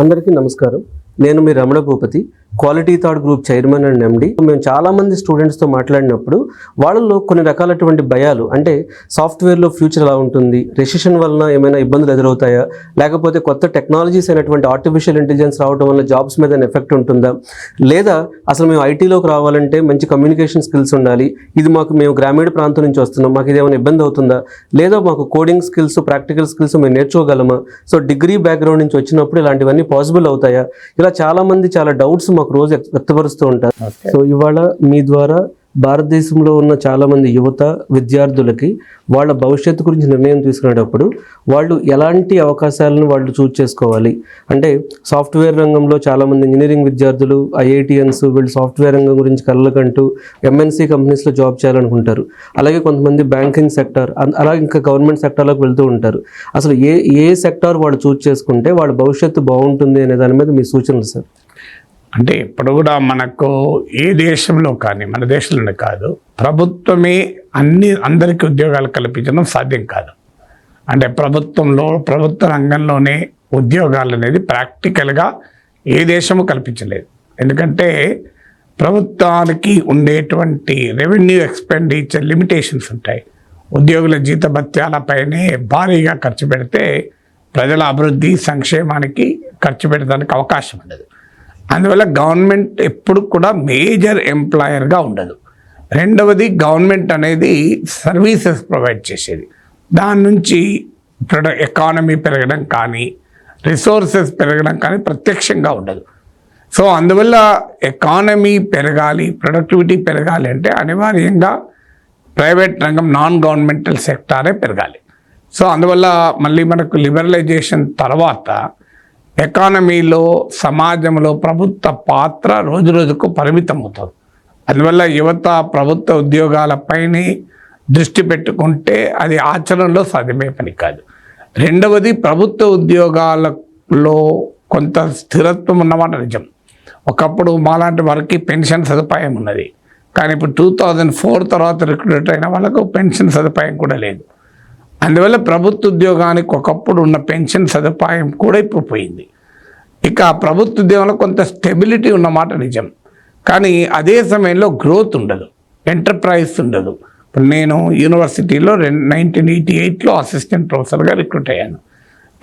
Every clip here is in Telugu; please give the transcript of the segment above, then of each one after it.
అందరికీ నమస్కారం. నేను మీ Ramana Bhupathi, quality thought group chairman and MD. మేము చాలామంది స్టూడెంట్స్తో మాట్లాడినప్పుడు వాళ్ళల్లో కొన్ని రకాలటువంటి భయాలు, అంటే సాఫ్ట్వేర్లో ఫ్యూచర్ ఎలా ఉంటుంది, రెసిషన్ వలన ఏమైనా ఇబ్బందులు ఎదురవుతాయా, లేకపోతే కొత్త టెక్నాలజీస్ అయినటువంటి ఆర్టిఫిషియల్ ఇంటెలిజెన్స్ రావడం వల్ల జాబ్స్ మీద ఎఫెక్ట్ ఉంటుందా, లేదా అసలు మేము ఐటీలోకి రావాలంటే మంచి కమ్యూనికేషన్ స్కిల్స్ ఉండాలి, ఇది మేము గ్రామీణ ప్రాంతం నుంచి వస్తున్నాం, మాకు ఇదేమైనా ఇబ్బంది అవుతుందా, లేదా మాకు కోడింగ్ స్కిల్స్, ప్రాక్టికల్ స్కిల్స్ మేము నేర్చుకోగలమా, సో డిగ్రీ బ్యాక్గ్రౌండ్ నుంచి వచ్చినప్పుడు ఇలాంటివన్నీ పాసిబుల్ అవుతాయా, ఇలా చాలామంది చాలా డౌట్స్ మాకు రోజు వ్యక్తపరుస్తూ ఉంటారు. సో ఇవాళ మీ ద్వారా భారతదేశంలో ఉన్న చాలామంది యువత విద్యార్థులకి వాళ్ళ భవిష్యత్తు గురించి నిర్ణయం తీసుకునేటప్పుడు వాళ్ళు ఎలాంటి అవకాశాలను వాళ్ళు చూజ్ చేసుకోవాలి, అంటే సాఫ్ట్వేర్ రంగంలో చాలామంది ఇంజనీరింగ్ విద్యార్థులు, ఐఐటియన్స్ వీళ్ళు సాఫ్ట్వేర్ రంగం గురించి కళ్ళకంటూ ఎంఎన్సీ కంపెనీస్లో జాబ్ చేయాలనుకుంటారు. అలాగే కొంతమంది బ్యాంకింగ్ సెక్టర్, అలాగే ఇంకా గవర్నమెంట్ సెక్టార్లోకి వెళ్తూ ఉంటారు. అసలు ఏ సెక్టార్ వాళ్ళు చూజ్ చేసుకుంటే వాళ్ళ భవిష్యత్తు బాగుంటుంది అనే దాని మీద మీ సూచనలు సార్? అంటే ఇప్పుడు కూడా మనకు ఏ దేశంలో కానీ, మన దేశంలోనే కాదు, ప్రభుత్వమే అందరికీ ఉద్యోగాలు కల్పించడం సాధ్యం కాదు. అంటే ప్రభుత్వ రంగంలోనే ఉద్యోగాలు అనేది ప్రాక్టికల్గా ఏ దేశము కల్పించలేదు. ఎందుకంటే ప్రభుత్వానికి ఉండేటువంటి రెవెన్యూ ఎక్స్పెండిచర్ లిమిటేషన్స్ ఉంటాయి. ఉద్యోగుల జీతభత్యాలపైనే భారీగా ఖర్చు పెడితే ప్రజల అభివృద్ధి సంక్షేమానికి ఖర్చు పెట్టడానికి అవకాశం ఉండదు. అందువల్ల గవర్నమెంట్ ఎప్పుడు కూడా మేజర్ ఎంప్లాయర్గా ఉండదు. రెండవది, గవర్నమెంట్ అనేది సర్వీసెస్ ప్రొవైడ్ చేసేది. దాని నుంచి ఎకానమీ పెరగడం కానీ, రిసోర్సెస్ పెరగడం కానీ ప్రత్యక్షంగా ఉండదు. సో అందువల్ల ఎకానమీ పెరగాలి, ప్రొడక్టివిటీ పెరగాలి అంటే అనివార్యంగా ప్రైవేట్ రంగం, నాన్ గవర్నమెంటల్ సెక్టారే పెరగాలి. సో అందువల్ల మళ్ళీ మనకు లిబరలైజేషన్ తర్వాత ఎకానమీలో, సమాజంలో ప్రభుత్వ పాత్ర రోజు రోజుకు పరిమితం అవుతుంది. అందువల్ల యువత ప్రభుత్వ ఉద్యోగాలపైనే దృష్టి పెట్టుకుంటే అది ఆచరణలో సాధ్యమే పని కాదు. రెండవది, ప్రభుత్వ ఉద్యోగాలలో కొంత స్థిరత్వం ఉన్నమాట నిజం. ఒకప్పుడు మాలాంటి వారికి పెన్షన్ సదుపాయం ఉన్నది, కానీ ఇప్పుడు 2004 తర్వాత రిక్రూట్ అయిన వాళ్ళకు పెన్షన్ సదుపాయం కూడా లేదు. అందువల్ల ప్రభుత్వ ఉద్యోగానికి ఒకప్పుడు ఉన్న పెన్షన్ సదుపాయం కూడా ఇప్పుడు పోయింది. ఇక ప్రభుత్వ ఉద్యోగంలో కొంత స్టెబిలిటీ ఉన్నమాట నిజం, కానీ అదే సమయంలో గ్రోత్ ఉండదు, ఎంటర్ప్రైజ్ ఉండదు. ఇప్పుడు నేను యూనివర్సిటీలో 1988లో అసిస్టెంట్ ప్రొఫెసర్గా రిక్రూట్ అయ్యాను.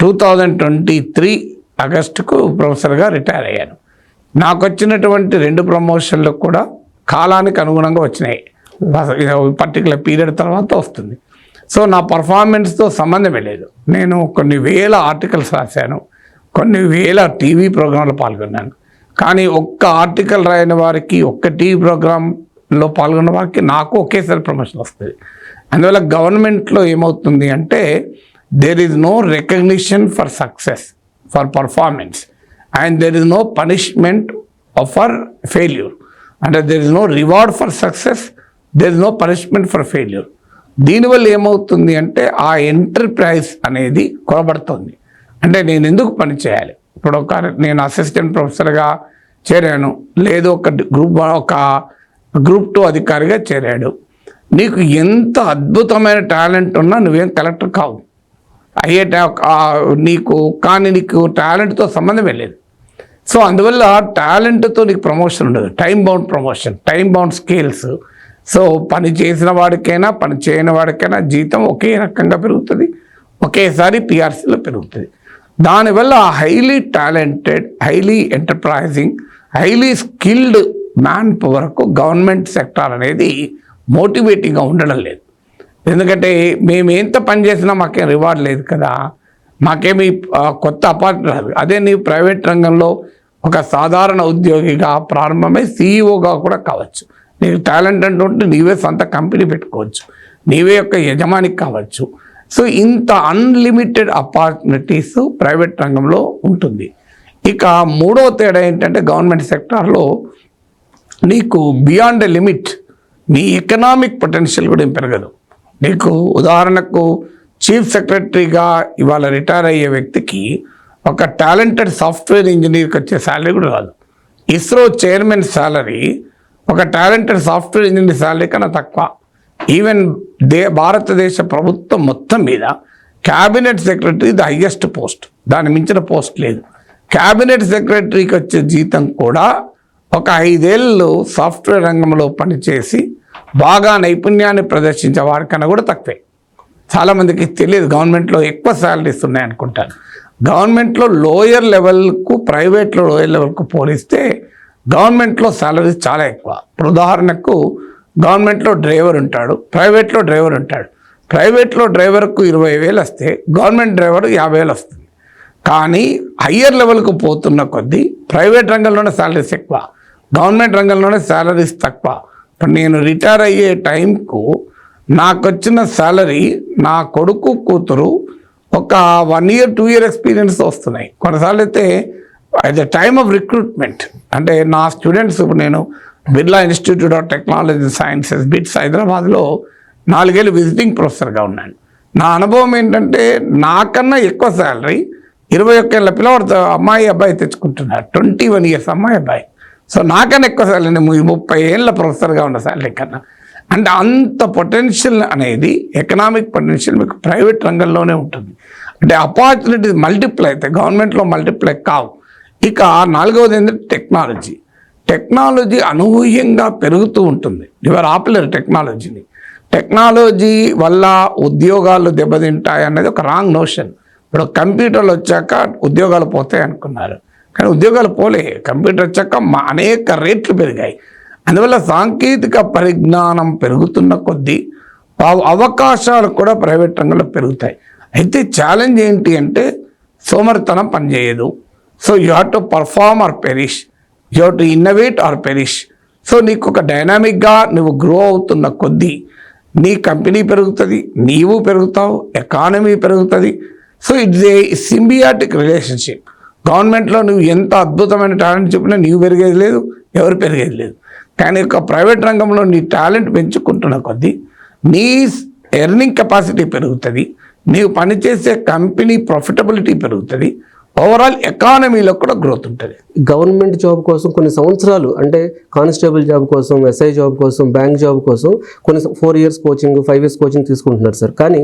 2023 ఆగస్టుకు ప్రొఫెసర్గా రిటైర్ అయ్యాను. నాకు వచ్చినటువంటి 2 ప్రమోషన్లు కూడా కాలానికి అనుగుణంగా వచ్చినాయి. పర్టికులర్ పీరియడ్ తర్వాత వస్తుంది. సో నా పర్ఫార్మెన్స్తో సంబంధమే లేదు. నేను కొన్ని వేల ఆర్టికల్స్ రాశాను, కొన్ని వేల టీవీ ప్రోగ్రాంలో పాల్గొన్నాను, కానీ ఒక్క ఆర్టికల్ రాయని వారికి, ఒక్క టీవీ ప్రోగ్రాంలో పాల్గొన్న వారికి నాకు ఒకేసారి ప్రమోషన్ వస్తుంది. అందువల్ల గవర్నమెంట్లో ఏమవుతుంది అంటే there is no recognition for success, for performance, and there is no punishment for failure. అంటే there is no reward for success, there is no punishment for failure. దీనివల్ల ఏమవుతుంది అంటే ఆ ఎంటర్ప్రైజ్ అనేది కొరబడుతుంది. అంటే నేను ఎందుకు పని చేయాలి? ఇప్పుడు నేను అసిస్టెంట్ ప్రొఫెసర్గా చేరాను, లేదు ఒక గ్రూప్ 2 అధికారిగా చేరాడు. నీకు ఎంత అద్భుతమైన టాలెంట్ ఉన్నా నువ్వేం కలెక్టర్ కావు, కానీ నీకు టాలెంట్తో సంబంధమే లేదు. సో అందువల్ల టాలెంట్తో నీకు ప్రమోషన్ ఉండదు, time bound promotion, time bound scales. So పని చేసిన వాడికైనా పని చేయని వాడికైనా జీతం ఒకే రకంగా పెరుగుతుంది, ఒకేసారి పిఆర్సీలో పెరుగుతుంది. దానివల్ల highly talented, highly enterprising, highly skilled man పవర్కు గవర్నమెంట్ సెక్టార్ అనేది మోటివేటింగ్గా ఉండడం లేదు. ఎందుకంటే మేము ఎంత పని చేసినా మాకేం రివార్డ్ లేదు కదా, మాకేమీ కొత్త అపార్ట్ రాదు. అదే నీ ప్రైవేట్ రంగంలో ఒక సాధారణ ఉద్యోగిగా ప్రారంభమై సీఈఓగా కూడా కావచ్చు. నీకు టాలెంట్ అంటుంటే నీవే సొంత కంపెనీ పెట్టుకోవచ్చు, నీవే యొక్క యజమానికి కావచ్చు. సో ఇంత అన్లిమిటెడ్ ఆపర్చునిటీస్ ప్రైవేట్ రంగంలో ఉంటుంది. ఇక మూడవ తేడా ఏంటంటే గవర్నమెంట్ సెక్టార్లో నీకు బియాండ్ ఎ లిమిట్ నీ ఎకనామిక్ పొటెన్షియల్ కూడా ఏం పెరగదు. నీకు ఉదాహరణకు చీఫ్ సెక్రటరీగా ఇవాళ రిటైర్ అయ్యే వ్యక్తికి ఒక టాలెంటెడ్ సాఫ్ట్వేర్ ఇంజనీర్కి వచ్చే శాలరీ కూడా రాదు. ఇస్రో చైర్మన్ శాలరీ ఒక టాలెంటెడ్ సాఫ్ట్వేర్ ఇంజనీర్ శాలరీ కన్నా తక్కువ. ఈవెన్ భారతదేశ ప్రభుత్వం మొత్తం మీద cabinet secretary the highest post, దాని మించిన పోస్ట్ లేదు. క్యాబినెట్ సెక్రటరీకి వచ్చే జీతం కూడా ఒక 5 ఏళ్ళు సాఫ్ట్వేర్ రంగంలో పనిచేసి బాగా నైపుణ్యాన్ని ప్రదర్శించే వారికన్నా కూడా తక్కువే. చాలామందికి తెలియదు గవర్నమెంట్లో ఎక్కువ శాలరీస్ ఉన్నాయి అనుకుంటారు. గవర్నమెంట్లో లోయర్ లెవెల్కు ప్రైవేట్లో లోయర్ లెవెల్కు పోలిస్తే గవర్నమెంట్లో శాలరీస్ చాలా ఎక్కువ. ఇప్పుడు ఉదాహరణకు గవర్నమెంట్లో డ్రైవర్ ఉంటాడు, ప్రైవేట్లో డ్రైవర్ ఉంటాడు. ప్రైవేట్లో డ్రైవర్కు 20,000 వస్తే గవర్నమెంట్ డ్రైవర్ 50,000 వస్తుంది. కానీ హయ్యర్ లెవెల్కు పోతున్న కొద్దీ ప్రైవేట్ రంగంలోనే శాలరీస్ ఎక్కువ, గవర్నమెంట్ రంగంలోనే శాలరీస్ తక్కువ. ఇప్పుడు నేను రిటైర్ అయ్యే టైంకు నాకు వచ్చిన శాలరీ నా కొడుకు కూతురు ఒక 1 year 2 year ఎక్స్పీరియన్స్ వస్తున్నాయి. కొన్నిసార్లు అయితే at the time of recruitment అంటే నా స్టూడెంట్స్, ఇప్పుడు నేను Birla institute of technology sciences bits హైదరాబాద్లో 4 ఏళ్ళు విజిటింగ్ ప్రొఫెసర్గా ఉన్నాను. నా అనుభవం ఏంటంటే నాకన్నా ఎక్కువ శాలరీ 21 ఏళ్ళ పిల్లవాడు అమ్మాయి అబ్బాయి తెచ్చుకుంటున్నారు, 21 years అమ్మాయి అబ్బాయి. సో నాకన్నా ఎక్కువ శాలరీ 30 ఏళ్ళ ప్రొఫెసర్గా ఉన్న శాలరీ కన్నా. అంటే అంత పొటెన్షియల్ అనేది ఎకనామిక్ పొటెన్షియల్ మీకు ప్రైవేట్ రంగంలోనే ఉంటుంది. అంటే ఆపర్చునిటీస్ మల్టిప్లై అవుతాయి, గవర్నమెంట్లో మల్టిప్లై కావు. ఇక 4వది ఏంటంటే టెక్నాలజీ. టెక్నాలజీ అనూహ్యంగా పెరుగుతూ ఉంటుంది. ఎవరు ఆపలేరు టెక్నాలజీని. టెక్నాలజీ వల్ల ఉద్యోగాలు దెబ్బతింటాయి అన్నది ఒక రాంగ్ నోషన్. ఇప్పుడు కంప్యూటర్లు వచ్చాక ఉద్యోగాలు పోతాయి అనుకున్నారు, కానీ ఉద్యోగాలు పోలే. కంప్యూటర్ వచ్చాక అనేక రేట్లు పెరిగాయి. అందువల్ల సాంకేతిక పరిజ్ఞానం పెరుగుతున్న కొద్దీ అవకాశాలు కూడా ప్రైవేట్ రంగంలో పెరుగుతాయి. అయితే ఛాలెంజ్ ఏంటి అంటే సోమరితనం పనిచేయదు. So you have to perform or perish, you have to innovate or perish. So నీకు ఒక డైనామిక్గా నువ్వు గ్రో అవుతున్న కొద్దీ నీ కంపెనీ పెరుగుతుంది, నీవు పెరుగుతావు, ఎకానమీ పెరుగుతుంది. So it's a symbiotic relationship. గవర్నమెంట్లో నువ్వు ఎంత అద్భుతమైన టాలెంట్ చెప్పినా నీవు పెరిగేది లేదు, ఎవరు పెరిగేది లేదు. కానీ ఒక ప్రైవేట్ రంగంలో నీ టాలెంట్ పెంచుకుంటున్న కొద్దీ నీ ఎర్నింగ్ కెపాసిటీ పెరుగుతుంది, నీవు పనిచేసే కంపెనీ ప్రాఫిటబిలిటీ పెరుగుతుంది, ఓవరాల్ ఎకానమీలో కూడా గ్రోత్ ఉంటుంది. గవర్నమెంట్ జాబ్ కోసం కొన్ని సంవత్సరాలు, అంటే కానిస్టేబుల్ జాబ్ కోసం, ఎస్ఐ జాబ్ కోసం, బ్యాంక్ జాబ్ కోసం కొన్ని 4 years కోచింగ్, 5 years కోచింగ్ తీసుకుంటున్నారు సార్. కానీ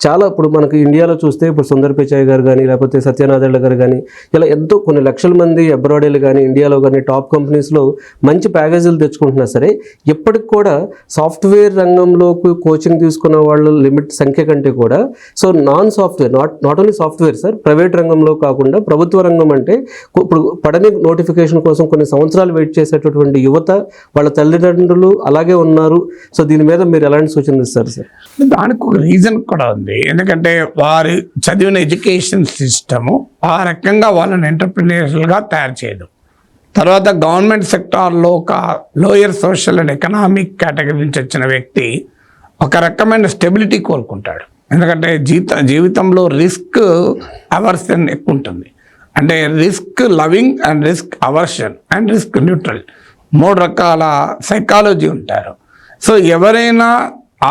చాలా ఇప్పుడు మనకి ఇండియాలో చూస్తే ఇప్పుడు సుందర్ పిచాయ్ గారు కానీ, లేకపోతే సత్యనారాయణ గారు కానీ, ఇలా ఎంతో కొన్ని లక్షల మంది అబ్రాడీలు కానీ, ఇండియాలో కానీ టాప్ కంపెనీస్లో మంచి ప్యాకేజీలు తెచ్చుకుంటున్నా సరే, ఇప్పటికి కూడా సాఫ్ట్వేర్ రంగంలోకి కోచింగ్ తీసుకున్న వాళ్ళ లిమిట్ సంఖ్య కంటే కూడా so non software, not only software sir, private రంగంలో కాకుండా ప్రభుత్వ రంగం అంటే ఇప్పుడు పడని నోటిఫికేషన్ కోసం కొన్ని సంవత్సరాలు వెయిట్ చేసేటటువంటి యువత, వాళ్ళ తల్లిదండ్రులు అలాగే ఉన్నారు. సో దీని మీద మీరు ఎలాంటి సూచనలు ఇస్తారు సార్? దానికి ఒక రీజన్ కూడా ఉంది. ఎందుకంటే వారి చదివిన ఎడ్యుకేషన్ సిస్టము ఆ రకంగా వాళ్ళని ఎంటర్ప్రినర్స్గా తయారు చేయదు. తర్వాత గవర్నమెంట్ సెక్టార్లో ఒక lower social and economic category నుంచి వచ్చిన వ్యక్తి ఒక రకమైన స్టెబిలిటీ కోరుకుంటాడు. ఎందుకంటే జీవితంలో రిస్క్ అవర్షన్ ఎక్కువ ఉంటుంది. అంటే risk loving and risk aversion and risk neutral 3 రకాల సైకాలజీ ఉంటారు. సో ఎవరైనా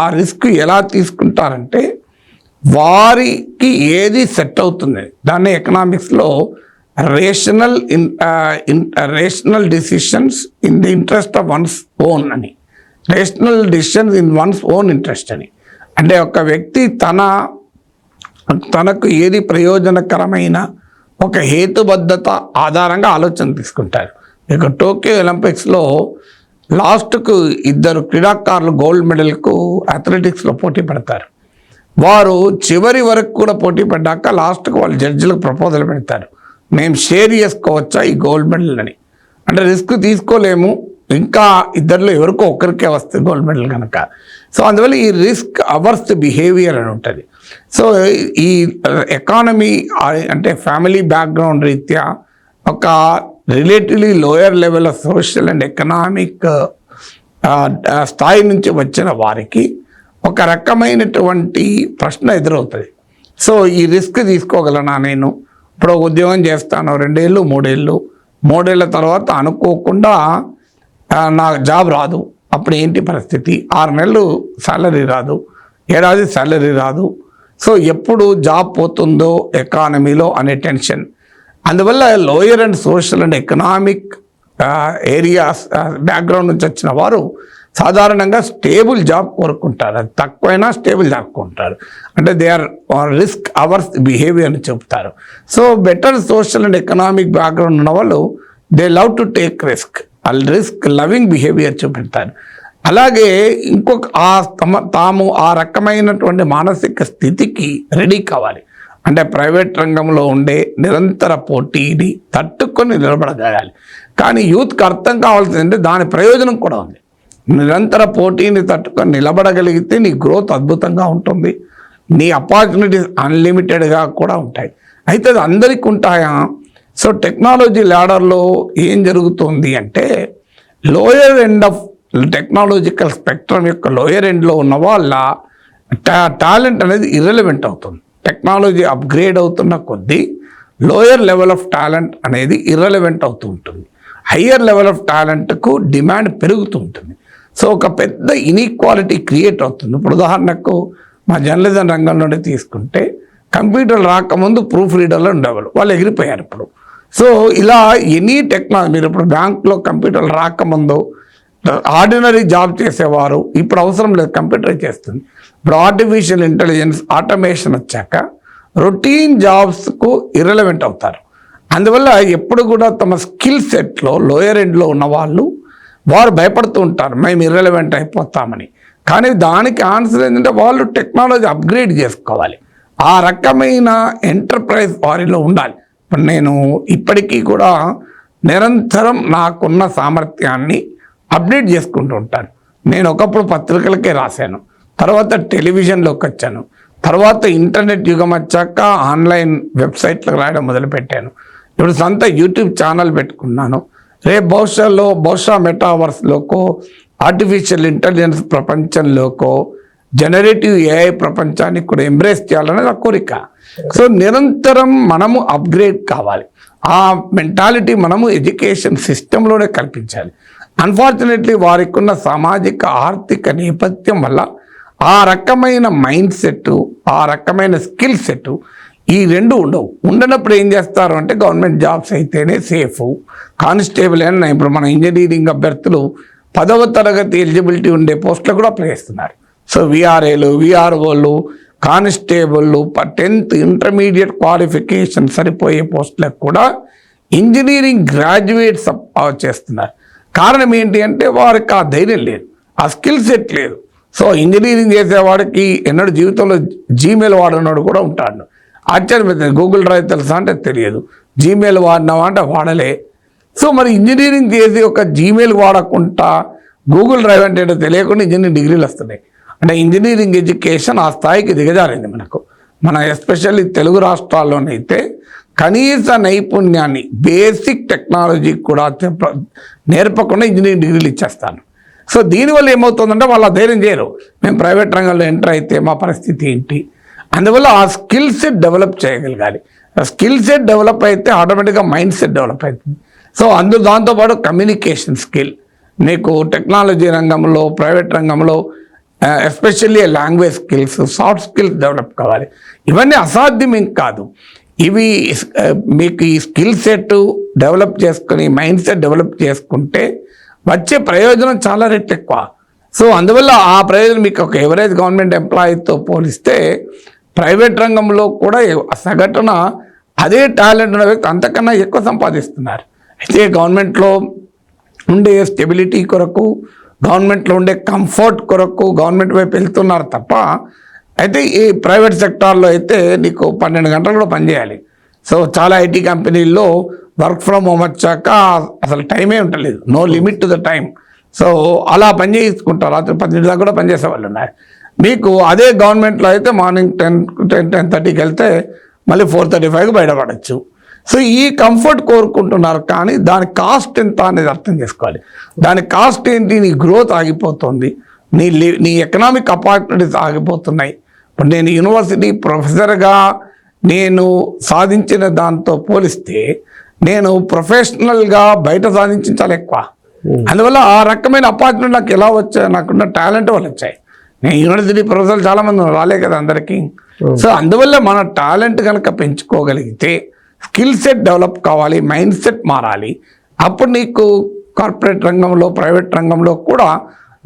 ఆ రిస్క్ ఎలా తీసుకుంటారంటే వారికి ఏది సెట్ అవుతుంది, దాన్ని ఎకనామిక్స్లో rational decisions in the interest of one's own అని, rational decisions in one's own interest అని. అంటే ఒక వ్యక్తి తనకు ఏది ప్రయోజనకరమైన ఒక హేతుబద్ధత ఆధారంగా ఆలోచన తీసుకుంటారు. ఇక టోక్యో ఒలింపిక్స్లో లాస్ట్కు 2 క్రీడాకారులు గోల్డ్ మెడల్కు అథ్లెటిక్స్లో పోటీ పడతారు. వారు చివరి వరకు కూడా పోటీ పడ్డాక లాస్ట్కు వాళ్ళు జడ్జిలకు ప్రపోజల్ పెడతారు, మేము షేర్ చేసుకోవచ్చా ఈ గోల్డ్ మెడల్ అని. అంటే రిస్క్ తీసుకోలేము, ఇంకా ఇద్దరిలో ఎవరికో ఒకరికే వస్తుంది గోల్డ్ మెడల్ కనుక. సో అందువల్ల ఈ రిస్క్ అవర్స్ బిహేవియర్ అని ఉంటుంది. సో ఈ ఎకానమీ అంటే ఫ్యామిలీ బ్యాక్గ్రౌండ్ రీత్యా ఒక relatively lower level of social and economic స్థాయి నుంచి వచ్చిన వారికి ఒక రకమైనటువంటి ప్రశ్న ఎదురవుతుంది. సో ఈ రిస్క్ తీసుకోగలనా నేను? ఇప్పుడు ఉద్యోగం చేస్తాను 2 ఏళ్ళు 3 ఏళ్ళు, 3 ఏళ్ళ తర్వాత అనుకోకుండా నా జాబ్ రాదు, అప్పుడు ఏంటి పరిస్థితి? 6 నెలలు సాలరీ రాదు, ఏడాది సాలరీ రాదు. సో ఎప్పుడు జాబ్ పోతుందో ఎకానమీలో అనే టెన్షన్. అందువల్ల lower and social and economic areas background నుంచి వచ్చిన వారు సాధారణంగా స్టేబుల్ జాబ్ కోరుకుంటారు, అది తక్కువైనా స్టేబుల్ జాబ్ కోరుకుంటారు. అంటే they are risk averse behaviour అని చెప్తారు. So better social and economic background ఉన్న వాళ్ళు they love to take risk, వాళ్ళు రిస్క్ లవింగ్ బిహేవియర్ చూపెడతారు. అలాగే ఇంకొక తాము ఆ రకమైనటువంటి మానసిక స్థితికి రెడీ కావాలి. అంటే ప్రైవేట్ రంగంలో ఉండే నిరంతర పోటీని తట్టుకొని నిలబడగలగాలి. కానీ యూత్కి అర్థం కావాల్సిందంటే దాని ప్రయోజనం కూడా ఉంది. నిరంతర పోటీని తట్టుకొని నిలబడగలిగితే నీ గ్రోత్ అద్భుతంగా ఉంటుంది, నీ ఆపర్చునిటీస్ అన్లిమిటెడ్గా కూడా ఉంటాయి. అయితే అది అందరికీ ఉంటాయా? సో టెక్నాలజీ ల్యాడర్లో ఏం జరుగుతుంది అంటే lower end of technological spectrum యొక్క లోయర్ ఎండ్లో ఉన్న వాళ్ళ టాలెంట్ అనేది ఇర్రెలవెంట్ అవుతుంది. టెక్నాలజీ అప్గ్రేడ్ అవుతున్న కొద్దీ లోయర్ లెవెల్ ఆఫ్ టాలెంట్ అనేది ఇర్రెలవెంట్ అవుతూ ఉంటుంది. హయ్యర్ లెవెల్ ఆఫ్ టాలెంట్కు డిమాండ్ పెరుగుతూ ఉంటుంది. సో ఒక పెద్ద ఇన్ఈక్వాలిటీ క్రియేట్ అవుతుంది. ఇప్పుడు ఉదాహరణకు మా జర్నలిజం రంగంలోనే తీసుకుంటే కంప్యూటర్లు రాకముందు ప్రూఫ్ రీడర్లు ఉండేవాళ్ళు, వాళ్ళు ఎగిరిపోయారు ఇప్పుడు. సో ఇలా ఎనీ టెక్నాలజీ, మీరు ఇప్పుడు బ్యాంక్లో కంప్యూటర్లు రాకముందు ఆర్డినరీ జాబ్ చేసేవారు ఇప్పుడు అవసరం లేదు, కంప్యూటర్ చేస్తుంది. ఇప్పుడు ఆర్టిఫిషియల్ ఇంటెలిజెన్స్ ఆటోమేషన్ వచ్చాక రొటీన్ జాబ్స్కు ఇర్రెలవెంట్ అవుతారు. అందువల్ల ఎప్పుడు కూడా తమ స్కిల్ సెట్లో లోయర్ ఎండ్లో ఉన్న వారు భయపడుతూ ఉంటారు, మేము ఇర్రెలవెంట్ అయిపోతామని. కానీ దానికి ఆన్సర్ ఏంటంటే వాళ్ళు టెక్నాలజీ అప్గ్రేడ్ చేసుకోవాలి. ఆ రకమైన ఎంటర్ప్రైజ్ వారిలో ఉండాలి. ఇప్పుడు నేను ఇప్పటికీ కూడా నిరంతరం నాకున్న సామర్థ్యాన్ని అప్డేట్ చేసుకుంటూ ఉంటాను. నేను ఒకప్పుడు పత్రికలకే రాశాను, తర్వాత టెలివిజన్లోకి వచ్చాను, తర్వాత ఇంటర్నెట్ యుగం వచ్చాక ఆన్లైన్ వెబ్సైట్లకు రాయడం మొదలుపెట్టాను. ఇప్పుడు సొంత యూట్యూబ్ ఛానల్ పెట్టుకున్నాను. రేపు బహుశా మెటావర్స్లోకో ఆర్టిఫిషియల్ ఇంటెలిజెన్స్ ప్రపంచంలోకో జనరేటివ్ ఏఐ ప్రపంచానికి కూడా ఎంబ్రేస్ చేయాలనేది నా కోరిక. సో నిరంతరం మనము అప్గ్రేడ్ కావాలి. ఆ మెంటాలిటీ మనము ఎడ్యుకేషన్ సిస్టంలోనే కల్పించాలి. అన్ఫార్చునేట్లీ వారికి ఉన్న సామాజిక ఆర్థిక నేపథ్యం వల్ల ఆ రకమైన మైండ్ సెట్, ఆ రకమైన స్కిల్ సెట్ ఈ రెండు ఉండనప్పుడు ఏం చేస్తారు అంటే గవర్నమెంట్ జాబ్స్ అయితేనే సేఫ్, కానిస్టేబుల్ అయినా ఇప్పుడు మన ఇంజనీరింగ్ అభ్యర్థులు 10వ తరగతి ఎలిజిబిలిటీ ఉండే పోస్టులు కూడా అప్లై చేస్తున్నారు. సో విఆర్ఏలు, విఆర్ఓలు, కానిస్టేబుళ్ళు 10th ఇంటర్మీడియట్ క్వాలిఫికేషన్ సరిపోయే పోస్టులకు కూడా ఇంజనీరింగ్ గ్రాడ్యుయేట్స్ చేస్తున్నారు. కారణం ఏంటి అంటే వారికి ఆ ధైర్యం లేదు, ఆ స్కిల్ సెట్ లేదు. సో ఇంజనీరింగ్ చేసేవాడికి ఎన్నడూ జీవితంలో జీమెయిల్ వాడినాడు కూడా ఉంటాడు. ఆశ్చర్యపోతుంది, గూగుల్ డ్రైవ్ తెలుసా అంటే తెలియదు, జీమెయిల్ వాడినావా అంటే వాడలే. సో మరి ఇంజనీరింగ్ చేసి ఒక జీమెయిల్ వాడకుండా గూగుల్ డ్రైవ్ అంటే ఏంటో తెలియకుండా ఇంజనీరింగ్ డిగ్రీలు వస్తున్నాయి. అంటే ఇంజనీరింగ్ ఎడ్యుకేషన్ ఆ స్థాయికి దిగజారింది మన ఎస్పెషల్లీ తెలుగు రాష్ట్రాల్లోనైతే కనీస నైపుణ్యాన్ని, బేసిక్ టెక్నాలజీ కూడా నేర్పకుండా ఇంజనీరింగ్ డిగ్రీలు ఇచ్చేస్తాను. సో దీనివల్ల ఏమవుతుందంటే వాళ్ళు ధైర్యం చేయరు, మేము ప్రైవేట్ రంగంలో ఎంటర్ అయితే మా పరిస్థితి ఏంటి. అందువల్ల ఆ స్కిల్ సెట్ డెవలప్ చేయగలగాలి. ఆ స్కిల్ సెట్ డెవలప్ అయితే ఆటోమేటిక్గా మైండ్ సెట్ డెవలప్ అవుతుంది. సో దాంతోపాటు కమ్యూనికేషన్ స్కిల్, నీకు టెక్నాలజీ రంగంలో, ప్రైవేట్ రంగంలో especially language skills, soft skills develop కావాలి. ఇవన్నీ అసాధ్యం కాదు. ఇవి మీకు ఈ స్కిల్ సెట్ డెవలప్ చేసుకుని మైండ్ సెట్ డెవలప్ చేసుకుంటే వచ్చే ప్రయోజనం చాలా రెట్లు ఎక్కువ. సో అందువల్ల ఆ ప్రయోజనం మీకు ఒక ఎవరేజ్ గవర్నమెంట్ ఎంప్లాయీతో పోలిస్తే ప్రైవేట్ రంగంలో కూడా సగటున అదే టాలెంట్ ఉన్న వ్యక్తి అంతకన్నా ఎక్కువ సంపాదిస్తున్నారు. అయితే గవర్నమెంట్లో ఉండే స్టెబిలిటీ కొరకు, గవర్నమెంట్లో ఉండే కంఫర్ట్ కొరకు గవర్నమెంట్ వైపు వెళ్తున్నారు తప్ప, అయితే ఈ ప్రైవేట్ సెక్టార్లో అయితే నీకు 12 గంటలు కూడా పనిచేయాలి. సో చాలా ఐటీ కంపెనీల్లో వర్క్ ఫ్రమ్ హోమ్ వచ్చాక అసలు టైమే ఉండలేదు, no limit to the time. So అలా పని చేసుకుంటారు, రాత్రి 10 దాకా కూడా పనిచేసే వాళ్ళు ఉన్నారు. మీకు అదే గవర్నమెంట్లో అయితే మార్నింగ్ 10:30కి వెళ్తే మళ్ళీ 4:35కి బయటపడచ్చు. సో ఈ కంఫర్ట్ కోరుకుంటున్నారు, కానీ దాని కాస్ట్ ఎంత అనేది అర్థం చేసుకోవాలి. దాని కాస్ట్ ఏంటి? నీ గ్రోత్ ఆగిపోతుంది, నీ ఎకనామిక్ ఆపర్చునిటీస్ ఆగిపోతున్నాయి. ఇప్పుడు నేను యూనివర్సిటీ ప్రొఫెసర్గా నేను సాధించిన దాంతో పోలిస్తే నేను ప్రొఫెషనల్గా బయట సాధించిన చాలా ఎక్కువ. అందువల్ల ఆ రకమైన ఆపర్చునిటీ నాకు ఎలా వచ్చాయి? నాకున్న టాలెంట్ వల్ల వచ్చాయి. నేను యూనివర్సిటీ ప్రొఫెసర్లు చాలామంది రాలే కదా అందరికీ. సో అందువల్ల మన టాలెంట్ కనుక పెంచుకోగలిగితే స్కిల్ సెట్ డెవలప్ కావాలి, మైండ్ సెట్ మారాలి. అప్పుడు నీకు కార్పొరేట్ రంగంలో, ప్రైవేట్ రంగంలో కూడా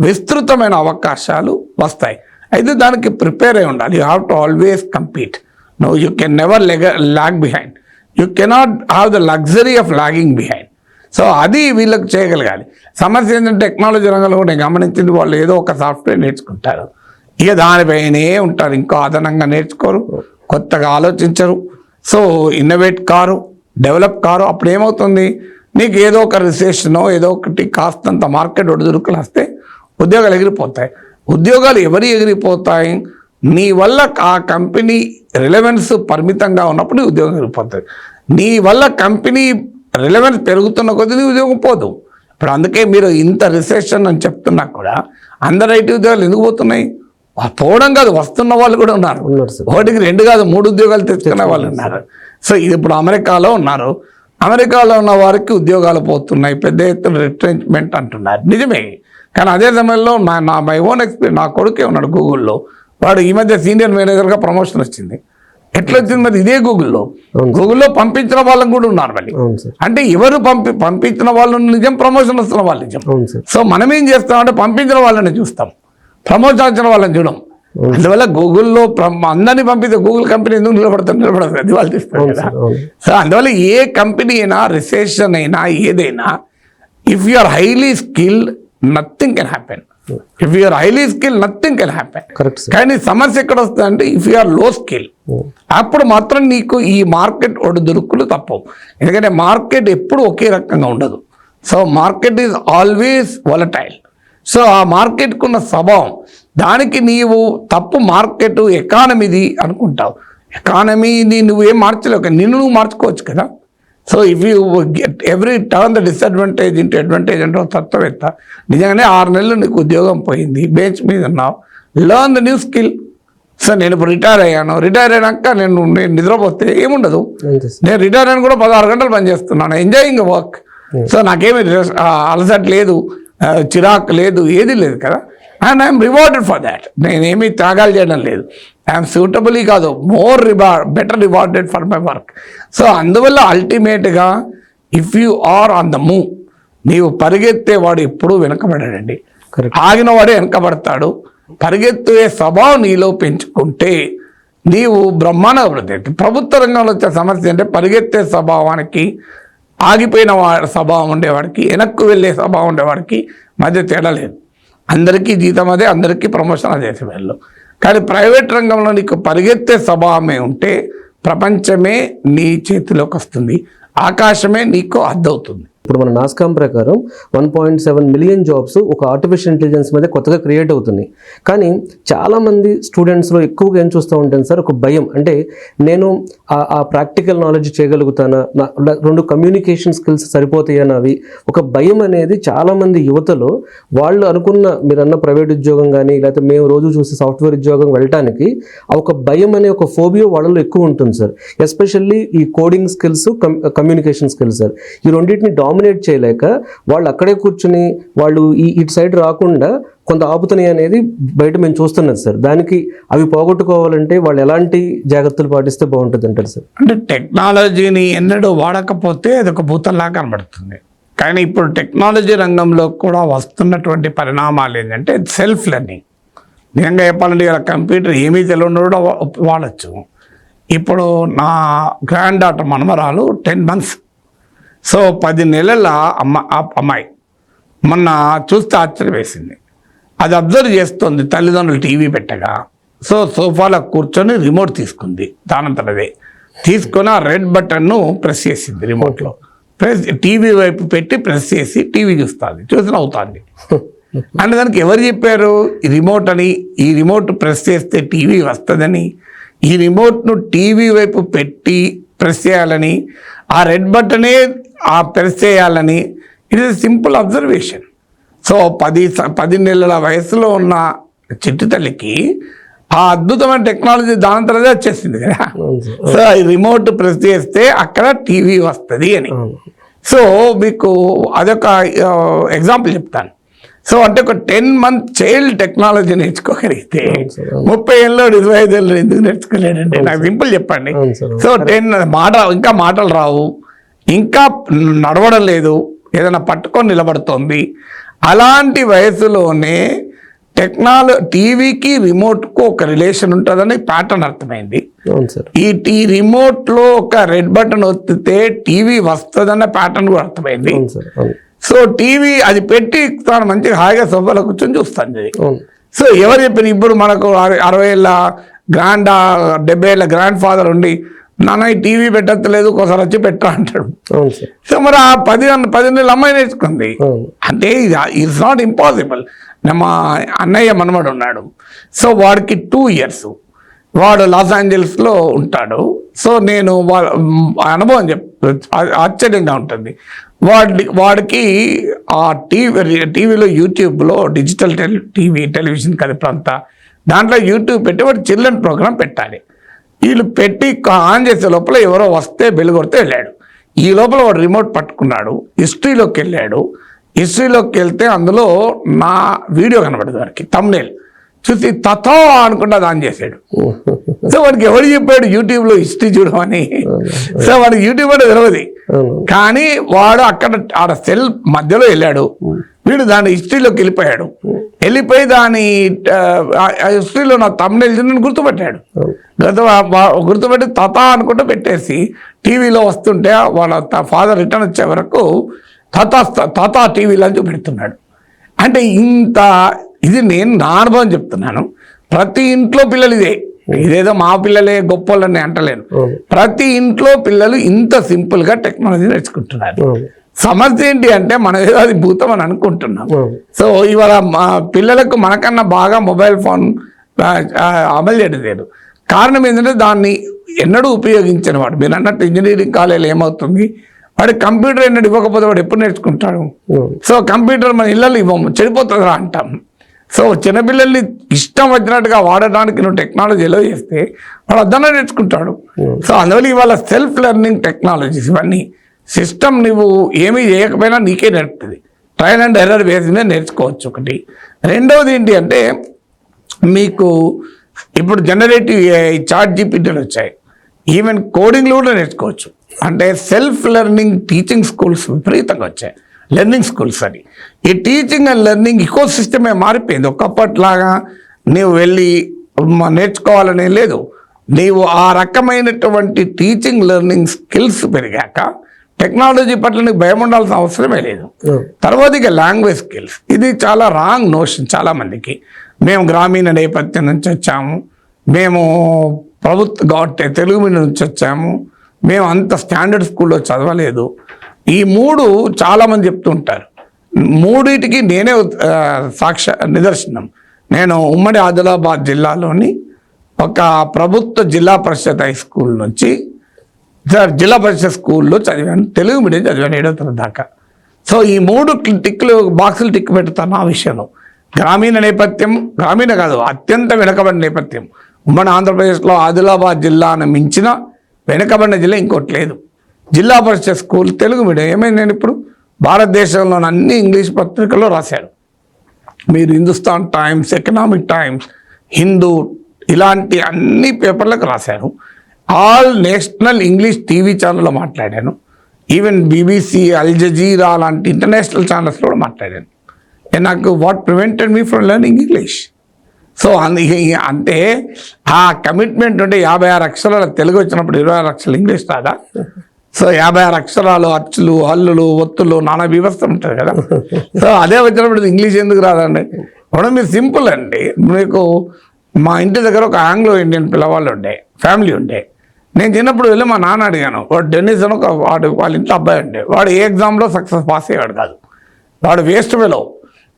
విస్తృతమైన అవకాశాలు వస్తాయి. అయితే దానికి ప్రిపేర్ అయి ఉండాలి. You have to always compete. No, you can never lag behind. You cannot have the luxury of lagging behind. So అది వీళ్ళకి చేయగలగాలి. సమస్య ఏంటంటే టెక్నాలజీ రంగంలో కూడా నేను గమనించింది, వాళ్ళు ఏదో ఒక సాఫ్ట్వేర్ నేర్చుకుంటారు, ఇక దానిపైనే ఉంటారు, ఇంకో అదనంగా నేర్చుకోరు, కొత్తగా ఆలోచించరు. So innovate car, develop car. అప్పుడు ఏమవుతుంది, నీకు ఏదో ఒక రిసెషనో ఏదో ఒకటి కాస్తంత మార్కెట్ ఒడిదుడుకులు వస్తే ఉద్యోగాలు ఎగిరిపోతాయి. ఉద్యోగాలు ఎవరు ఎగిరిపోతాయి? నీ వల్ల ఆ కంపెనీ రిలవెన్స్ పరిమితంగా ఉన్నప్పుడు ఉద్యోగం ఎగిరిపోతుంది. నీ వల్ల కంపెనీ రిలవెన్స్ పెరుగుతున్న కొద్దీ ఉద్యోగం పోదు. ఇప్పుడు అందుకే మీరు ఇంత రిసెషన్ అని చెప్తున్నా కూడా అందరు ఐటీ ఉద్యోగాలు ఎందుకు పోతున్నాయి? పోవడం కాదు, వస్తున్న వాళ్ళు కూడా ఉన్నారు. ఒకటికి 2 కాదు 3 ఉద్యోగాలు తెచ్చుకునే వాళ్ళు ఉన్నారు. సో ఇది ఇప్పుడు అమెరికాలో ఉన్నారు. అమెరికాలో ఉన్న వారికి ఉద్యోగాలు పోతున్నాయి, పెద్ద ఎత్తున రిట్రెంచ్మెంట్ అంటున్నారు, నిజమే. కానీ అదే సమయంలో మై ఓన్ ఎక్స్పీరియన్స్, నా కొడుకే ఉన్నాడు గూగుల్లో. వాడు ఈ మధ్య సీనియర్ మేనేజర్గా ప్రమోషన్ వచ్చింది. ఎట్లా వచ్చింది మరి? ఇదే గూగుల్లో పంపించిన వాళ్ళని కూడా ఉన్నారు మళ్ళీ. అంటే ఎవరు పంపించిన వాళ్ళు నిజం, ప్రమోషన్ వస్తున్న వాళ్ళు నిజం. సో మనం ఏం చేస్తామంటే పంపించిన వాళ్ళని చూస్తాం, ప్రమోషన్ వచ్చిన వాళ్ళని చూడం. అందువల్ల గూగుల్లో అందరినీ పంపిస్తే గూగుల్ కంపెనీ ఎందుకు నిలబడదు, అది వాళ్ళు తీస్తారు కదా. సో అందువల్ల ఏ కంపెనీ అయినా, రిసెషన్ అయినా, ఏదైనా, if you are highly skilled nothing can happen. If you are highly skill nothing can happen. కానీ సమస్య ఎక్కడ వస్తుందంటే if you are low skill, అప్పుడు మాత్రం నీకు ఈ మార్కెట్ ఒడిదుడుకులు తప్పవు. ఎందుకంటే మార్కెట్ ఎప్పుడు ఒకే రకంగా ఉండదు. So market is always volatile. So ఆ మార్కెట్కున్న స్వభావం, దానికి నీవు తప్పు మార్కెట్ ఎకానమీది అనుకుంటావు. ఎకానమీని నువ్వేం మార్చలేవు, నిన్ను నువ్వు మార్చుకోవచ్చు కదా. So if you get every turn the disadvantage into advantage అంటే తత్వవేత్త. నిజంగానే 6 నెలలు నీకు ఉద్యోగం పోయింది, బెంచ్ మీద ఉన్నావు, learn the new skill. So నేను ఇప్పుడు రిటైర్ అయ్యాను, రిటైర్ అయినాక నేను నిద్రపోతే ఏముండదు. నేను రిటైర్ అయిన కూడా 16 గంటలు పనిచేస్తున్నాను, ఎంజాయింగ్ వర్క్. సో నాకేమి అలసట లేదు, చిరాకు లేదు, ఏది లేదు కదా. And I'm rewarded for that. నేనేమీ త్యాగాలు చేయడం లేదు. ఐఎమ్ సూటబుల్లీ కాదు, better rewarded for my work. So అందువల్ల అల్టిమేట్గా if you are on the move, నీవు పరిగెత్తేవాడు ఎప్పుడూ వెనకబడాడండి. ఆగిన వాడే వెనకబడతాడు. పరిగెత్తే స్వభావం నీలో పెంచుకుంటే నీవు బ్రహ్మాండంగా ప్రతి ప్రభుత్వ రంగంలో వచ్చే సమస్య అంటే పరిగెత్తే స్వభావానికి, ఆగిపోయిన స్వభావం ఉండేవాడికి, వెనక్కు వెళ్ళే స్వభావం ఉండేవాడికి మధ్య తేడా లేదు. అందరికీ జీతం అదే, అందరికీ ప్రమోషన్ అదే సమయంలో. కానీ ప్రైవేట్ రంగంలో నీకు పరిగెత్తే స్వభావమే ఉంటే ప్రపంచమే నీ చేతిలోకి వస్తుంది, ఆకాశమే నీకు అద్దవుతుంది. ఇప్పుడు మన నాస్కామ్ ప్రకారం 1.7 మిలియన్ జాబ్స్ ఒక ఆర్టిఫిషియల్ ఇంటెలిజెన్స్ మీద కొత్తగా క్రియేట్ అవుతున్నాయి. కానీ చాలామంది స్టూడెంట్స్లో ఎక్కువగా ఏం చూస్తూ ఉంటాను సార్, ఒక భయం. అంటే నేను ఆ ప్రాక్టికల్ నాలెడ్జ్ చేయగలుగుతానా, 2 కమ్యూనికేషన్ స్కిల్స్ సరిపోతాయా నావి, ఒక భయం అనేది చాలామంది యువతలో, వాళ్ళు అనుకున్న మీరన్న ప్రైవేట్ ఉద్యోగం కానీ లేకపోతే మేము రోజు చూసే సాఫ్ట్వేర్ ఉద్యోగం వెళ్ళటానికి ఒక భయం అనే ఒక ఫోబియో వాళ్ళలో ఎక్కువ ఉంటుంది సార్. ఎస్పెషల్లీ ఈ coding skills, communication skills sir, ఈ రెండింటిని డామినేట్ చేయలేక వాళ్ళు అక్కడే కూర్చుని వాళ్ళు ఇటు సైడ్ రాకుండా కొంత ఆపుతున్నాయి అనేది బయట మేము చూస్తున్నది సార్. దానికి అవి పోగొట్టుకోవాలంటే వాళ్ళు ఎలాంటి జాగ్రత్తలు పాటిస్తే బాగుంటుంది అంటారు సార్? అంటే టెక్నాలజీని ఎన్నడూ వాడకపోతే అది ఒక భూతంలా కనబడుతుంది. కానీ ఇప్పుడు టెక్నాలజీ రంగంలో కూడా వస్తున్నటువంటి పరిణామాలు ఏంటంటే సెల్ఫ్ లెర్నింగ్. నిజంగా చెప్పాలంటే ఇలా కంప్యూటర్ ఏమీ తెలియని కూడా వాడచ్చు. ఇప్పుడు నా గ్రాండ్ డాటర్ మనమరాలు 10 months. సో 10 నెలల అమ్మాయి మొన్న చూస్తే ఆశ్చర్యం వేసింది. అది అబ్జర్వ్ చేస్తుంది తల్లిదండ్రులు టీవీ పెట్టగా. సో సోఫాలో కూర్చొని రిమోట్ తీసుకుంది, దానంతటదే తీసుకొని ఆ రెడ్ బటన్ను ప్రెస్ చేసింది రిమోట్లో. టీవీ వైపు పెట్టి ప్రెస్ చేసి టీవీ చూస్తుంది, చూసి నవ్వుతుంది. అంటే దానికి ఎవరు చెప్పారు ఈ రిమోట్ అని? ఈ రిమోట్ ప్రెస్ చేస్తే టీవీ వస్తుందని, ఈ రిమోట్ను టీవీ వైపు పెట్టి ప్రెస్ చేయాలని, ఆ రెడ్ బటనే ప్రెస్ చేయాలని. It is simple observation. So 10 నెలల వయసులో ఉన్న చిట్టి తల్లికి ఆ అద్భుతమైన టెక్నాలజీ దాని తర్వాతే వచ్చేసింది కదా. సో ఈ రిమోట్ ప్రెస్ చేస్తే అక్కడ టీవీ వస్తుంది అని. సో మీకు అదొక ఎగ్జాంపుల్ చెప్తాను. సో అంటే ఒక 10 month చైల్డ్ టెక్నాలజీ నేర్చుకోగలిగితే 30 ఏళ్ళు 25 ఏళ్ళు ఎందుకు నేర్చుకోలేడంటే నాకు సింపుల్ చెప్పండి. సో 10 ఇంకా మాటలు రావు, ఇంకా నడవడం లేదు, ఏదైనా పట్టుకొని నిలబడుతోంది, అలాంటి వయసులోనే టీవీకి రిమోట్కు ఒక రిలేషన్ ఉంటుందని ప్యాటర్న్ అర్థమైంది. అవును సార్. ఈ రిమోట్లో ఒక రెడ్ బటన్ ఒత్తితే టీవీ వస్తుందన్న ప్యాటర్న్ కూడా అర్థమైంది. అవును సార్. అవును. సో టీవీ అది పెట్టి తాను మంచిగా హాయిగా సోఫాలో కూర్చొని చూస్తుంది. అవును. సో ఎవరు చెప్పిన ఇప్పుడు మనకు 60 ఏళ్ళ 70 ఏళ్ళ గ్రాండ్ ఫాదర్ ఉండి నాన్న ఈ టీవీ పెట్టలేదు ఒకసారి వచ్చి పెట్టా అంటాడు. అవును సార్. సో మరి ఆ 10 నెలల అమ్మాయి నేర్చుకుంది. అవును. అంటే ఇట్స్ నాట్ ఇంపాసిబుల్. మా అన్నయ్య మనమడు ఉన్నాడు. సో వాడికి 2 years, వాడు లాస్ ఏంజల్స్లో ఉంటాడు. సో నేను అనుభవం ఆశ్చర్యంగా ఉంటుంది. వాడికి ఆ టీవీలో యూట్యూబ్లో డిజిటల్ టెలివిజన్ కదా అంతా, దాంట్లో యూట్యూబ్ పెట్టి వాడు చిల్డ్రన్ ప్రోగ్రామ్ పెట్టాలి. వీళ్ళు పెట్టి ఆన్ చేసే లోపల ఎవరో వస్తే బెల్ కొడితే వెళ్ళాడు. ఈ లోపల వాడు రిమోట్ పట్టుకున్నాడు, హిస్టరీలోకి వెళ్ళాడు. హిస్టరీలోకి వెళ్తే అందులో నా వీడియో కనబడదు. వాడికి థంబ్నెయిల్ చూసి తతో అనుకుంటా ఆన్ చేశాడు. సో వాడికి ఎవరు చెప్పాడు యూట్యూబ్లో హిస్టరీ చూడమని? సో వాడికి యూట్యూబ్ అంటే తెలియదు. కానీ వాడు ఆడ సెల్ మధ్యలో వెళ్ళాడు. వీడు దాని హిస్టరీలోకి వెళ్ళిపోయి దాని హిస్టరీలో నా థంబ్నెయిల్ నేను గుర్తుపెట్టాడు. గుర్తుపెట్టి తతా అనుకుంటూ పెట్టేసి టీవీలో వస్తుంటే వాళ్ళ ఫాదర్ రిటర్న్ వచ్చే వరకు తాతా టీవీలో చూపెడుతున్నాడు. అంటే ఇది నేను నా అనుభవం చెప్తున్నాను. ప్రతి ఇంట్లో పిల్లలు ఇదేదో మా పిల్లలే గొప్పలని అంటలేను. ప్రతి ఇంట్లో పిల్లలు ఇంత సింపుల్గా టెక్నాలజీ నేర్చుకుంటున్నారు. సమస్య ఏంటి అంటే మనం ఏదో అది భూతం అని అనుకుంటున్నాం. సో ఇవాళ మా పిల్లలకు మనకన్నా బాగా మొబైల్ ఫోన్ అమలు చేయడం లేదు. కారణం ఏంటంటే దాన్ని ఎన్నడూ ఉపయోగించిన వాడు. మీరు అన్నట్టు ఇంజనీరింగ్ కాలేజీలో ఏమవుతుంది, వాడు కంప్యూటర్ ఎన్నడూ ఇవ్వకపోతే వాడు ఎప్పుడు నేర్చుకుంటాడు? సో కంప్యూటర్ మన ఇళ్ళలో ఇవ్వము, చెడిపోతుందా అంటాం. సో చిన్నపిల్లల్ని ఇష్టం వచ్చినట్టుగా వాడడానికి నువ్వు టెక్నాలజీలో చేస్తే వాడు అద్దనే నేర్చుకుంటాడు. సో అందువల్ల ఇవాళ సెల్ఫ్ లెర్నింగ్ టెక్నాలజీస్ ఇవన్నీ సిస్టమ్ నువ్వు ఏమీ చేయకపోయినా నీకే నేర్పుతుంది. ట్రయల్ అండ్ ఎర్రర్ బేస్ మీద నేర్చుకోవచ్చు ఒకటి. రెండవది ఏంటి అంటే మీకు ఇప్పుడు జనరేటివ్ చాట్ జీపీటీలు వచ్చాయి. ఈవెన్ కోడింగ్లు కూడా నేర్చుకోవచ్చు. అంటే సెల్ఫ్ లెర్నింగ్ టీచింగ్ స్కూల్స్ విపరీతంగా వచ్చాయి, లెర్నింగ్ స్కూల్స్ అని. ఈ టీచింగ్ అండ్ లెర్నింగ్ ఇకో సిస్టమే మారిపోయింది. ఒకప్పట్లాగా నీవు వెళ్ళి నేర్చుకోవాలనే లేదు. నీవు ఆ రకమైనటువంటి టీచింగ్ లెర్నింగ్ స్కిల్స్ పెరిగాక టెక్నాలజీ పట్ల నీకు భయం ఉండాల్సిన అవసరమే లేదు. తర్వాత ఇక లాంగ్వేజ్ స్కిల్స్, ఇది చాలా రాంగ్ నోషన్ చాలామందికి. మేము గ్రామీణ నేపథ్యం నుంచి వచ్చాము, మేము తెలుగు మీడియం నుంచి వచ్చాము, మేము అంత స్టాండర్డ్ స్కూల్లో చదవలేదు. ఈ 3 చాలామంది చెప్తుంటారు. 3టికి నేనే నిదర్శనం. నేను ఉమ్మడి ఆదిలాబాద్ జిల్లాలోని ఒక ప్రభుత్వ జిల్లా పరిషత్ హై స్కూల్ నుంచి జిల్లా పరిషత్ స్కూల్లో చదివాను, తెలుగు మీడియం చదివాను 7వ తరగతి దాకా. సో ఈ 3 బాక్సులు టిక్ పెడతాను ఆ విషయంలో. గ్రామీణ నేపథ్యం, గ్రామీణ కాదు అత్యంత వెనుకబడిన నేపథ్యం. ఉమ్మడి ఆంధ్రప్రదేశ్లో ఆదిలాబాద్ జిల్లాను మించిన వెనుకబడిన జిల్లా ఇంకోటి లేదు. జిల్లా పరిషత్ స్కూల్ తెలుగు మీడియం. ఏమైంది, నేను ఇప్పుడు భారతదేశంలోని అన్ని ఇంగ్లీష్ పత్రికల్లో రాశాను. మీరు Hindustan times, economic times, Hindu ఇలాంటి అన్ని పేపర్లకు రాశాను. ఆల్ నేషనల్ ఇంగ్లీష్ టీవీ ఛానల్లో మాట్లాడాను. ఈవెన్ బీబీసీ, అల్ జజీరా లాంటి ఇంటర్నేషనల్ ఛానల్స్లో కూడా మాట్లాడాను. నాకు what prevented me from learning English. So అంటే ఆ కమిట్మెంట్ ఉంటే 56 అక్షరాల తెలుగు వచ్చినప్పుడు 26 అక్షరాలు ఇంగ్లీష్ రాదా? సో 56 అక్షరాలు, అచ్చులు, హల్లులు, ఒత్తులు, నానా వ్యవస్థ ఉంటుంది కదా. సో అదే వచ్చినప్పుడు ఇంగ్లీష్ ఎందుకు రాదండి? ఇప్పుడు మీరు సింపుల్ అండి. మీకు మా ఇంటి దగ్గర ఒక ఆంగ్లో ఇండియన్ పిల్లవాళ్ళు ఫ్యామిలీ ఉండే. నేను చిన్నప్పుడు వెళ్ళి మా నాన్న అడిగాను. వాడు డెన్నిస్ అని వాళ్ళ ఇంట్లో అబ్బాయి ఉండే. వాడు ఏ ఎగ్జామ్లో సక్సెస్ పాస్ అయ్యాడు కాదు, వాడు వేస్ట్ ఫెలో.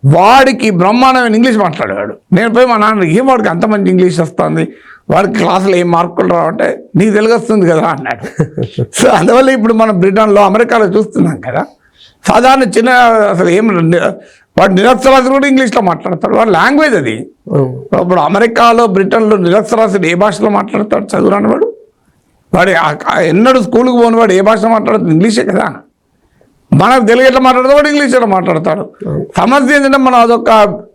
వాడికి బ్రహ్మాండమైన ఇంగ్లీష్ మాట్లాడేవాడు. నేను పోయి మా నాన్న, ఏం వాడికి అంత మంచి ఇంగ్లీష్ వస్తుంది, వాడికి క్లాసులో ఏం మార్కులు రావంటే, నీకు తెలుగు వస్తుంది కదా అన్నాడు. సో అందువల్ల ఇప్పుడు మనం బ్రిటన్లో, అమెరికాలో చూస్తున్నాం కదా, సాధారణ అసలు వాడు నిరక్షరాస్యులు కూడా ఇంగ్లీష్లో మాట్లాడతాడు. వాడు లాంగ్వేజ్ అది. ఇప్పుడు అమెరికాలో, బ్రిటన్లో నిరక్షరాస్యులు ఏ భాషలో మాట్లాడతాడు? చదువురాని వాడు ఎన్నడూ స్కూల్కి పోని వాడు ఏ భాషలో మాట్లాడుతుంది? ఇంగ్లీషే కదా. మనకు తెలుగు ఎట్లా మాట్లాడతాడు, వాడు ఇంగ్లీష్ ఎట్లా మాట్లాడతాడు. సమస్య ఏంటంటే మనం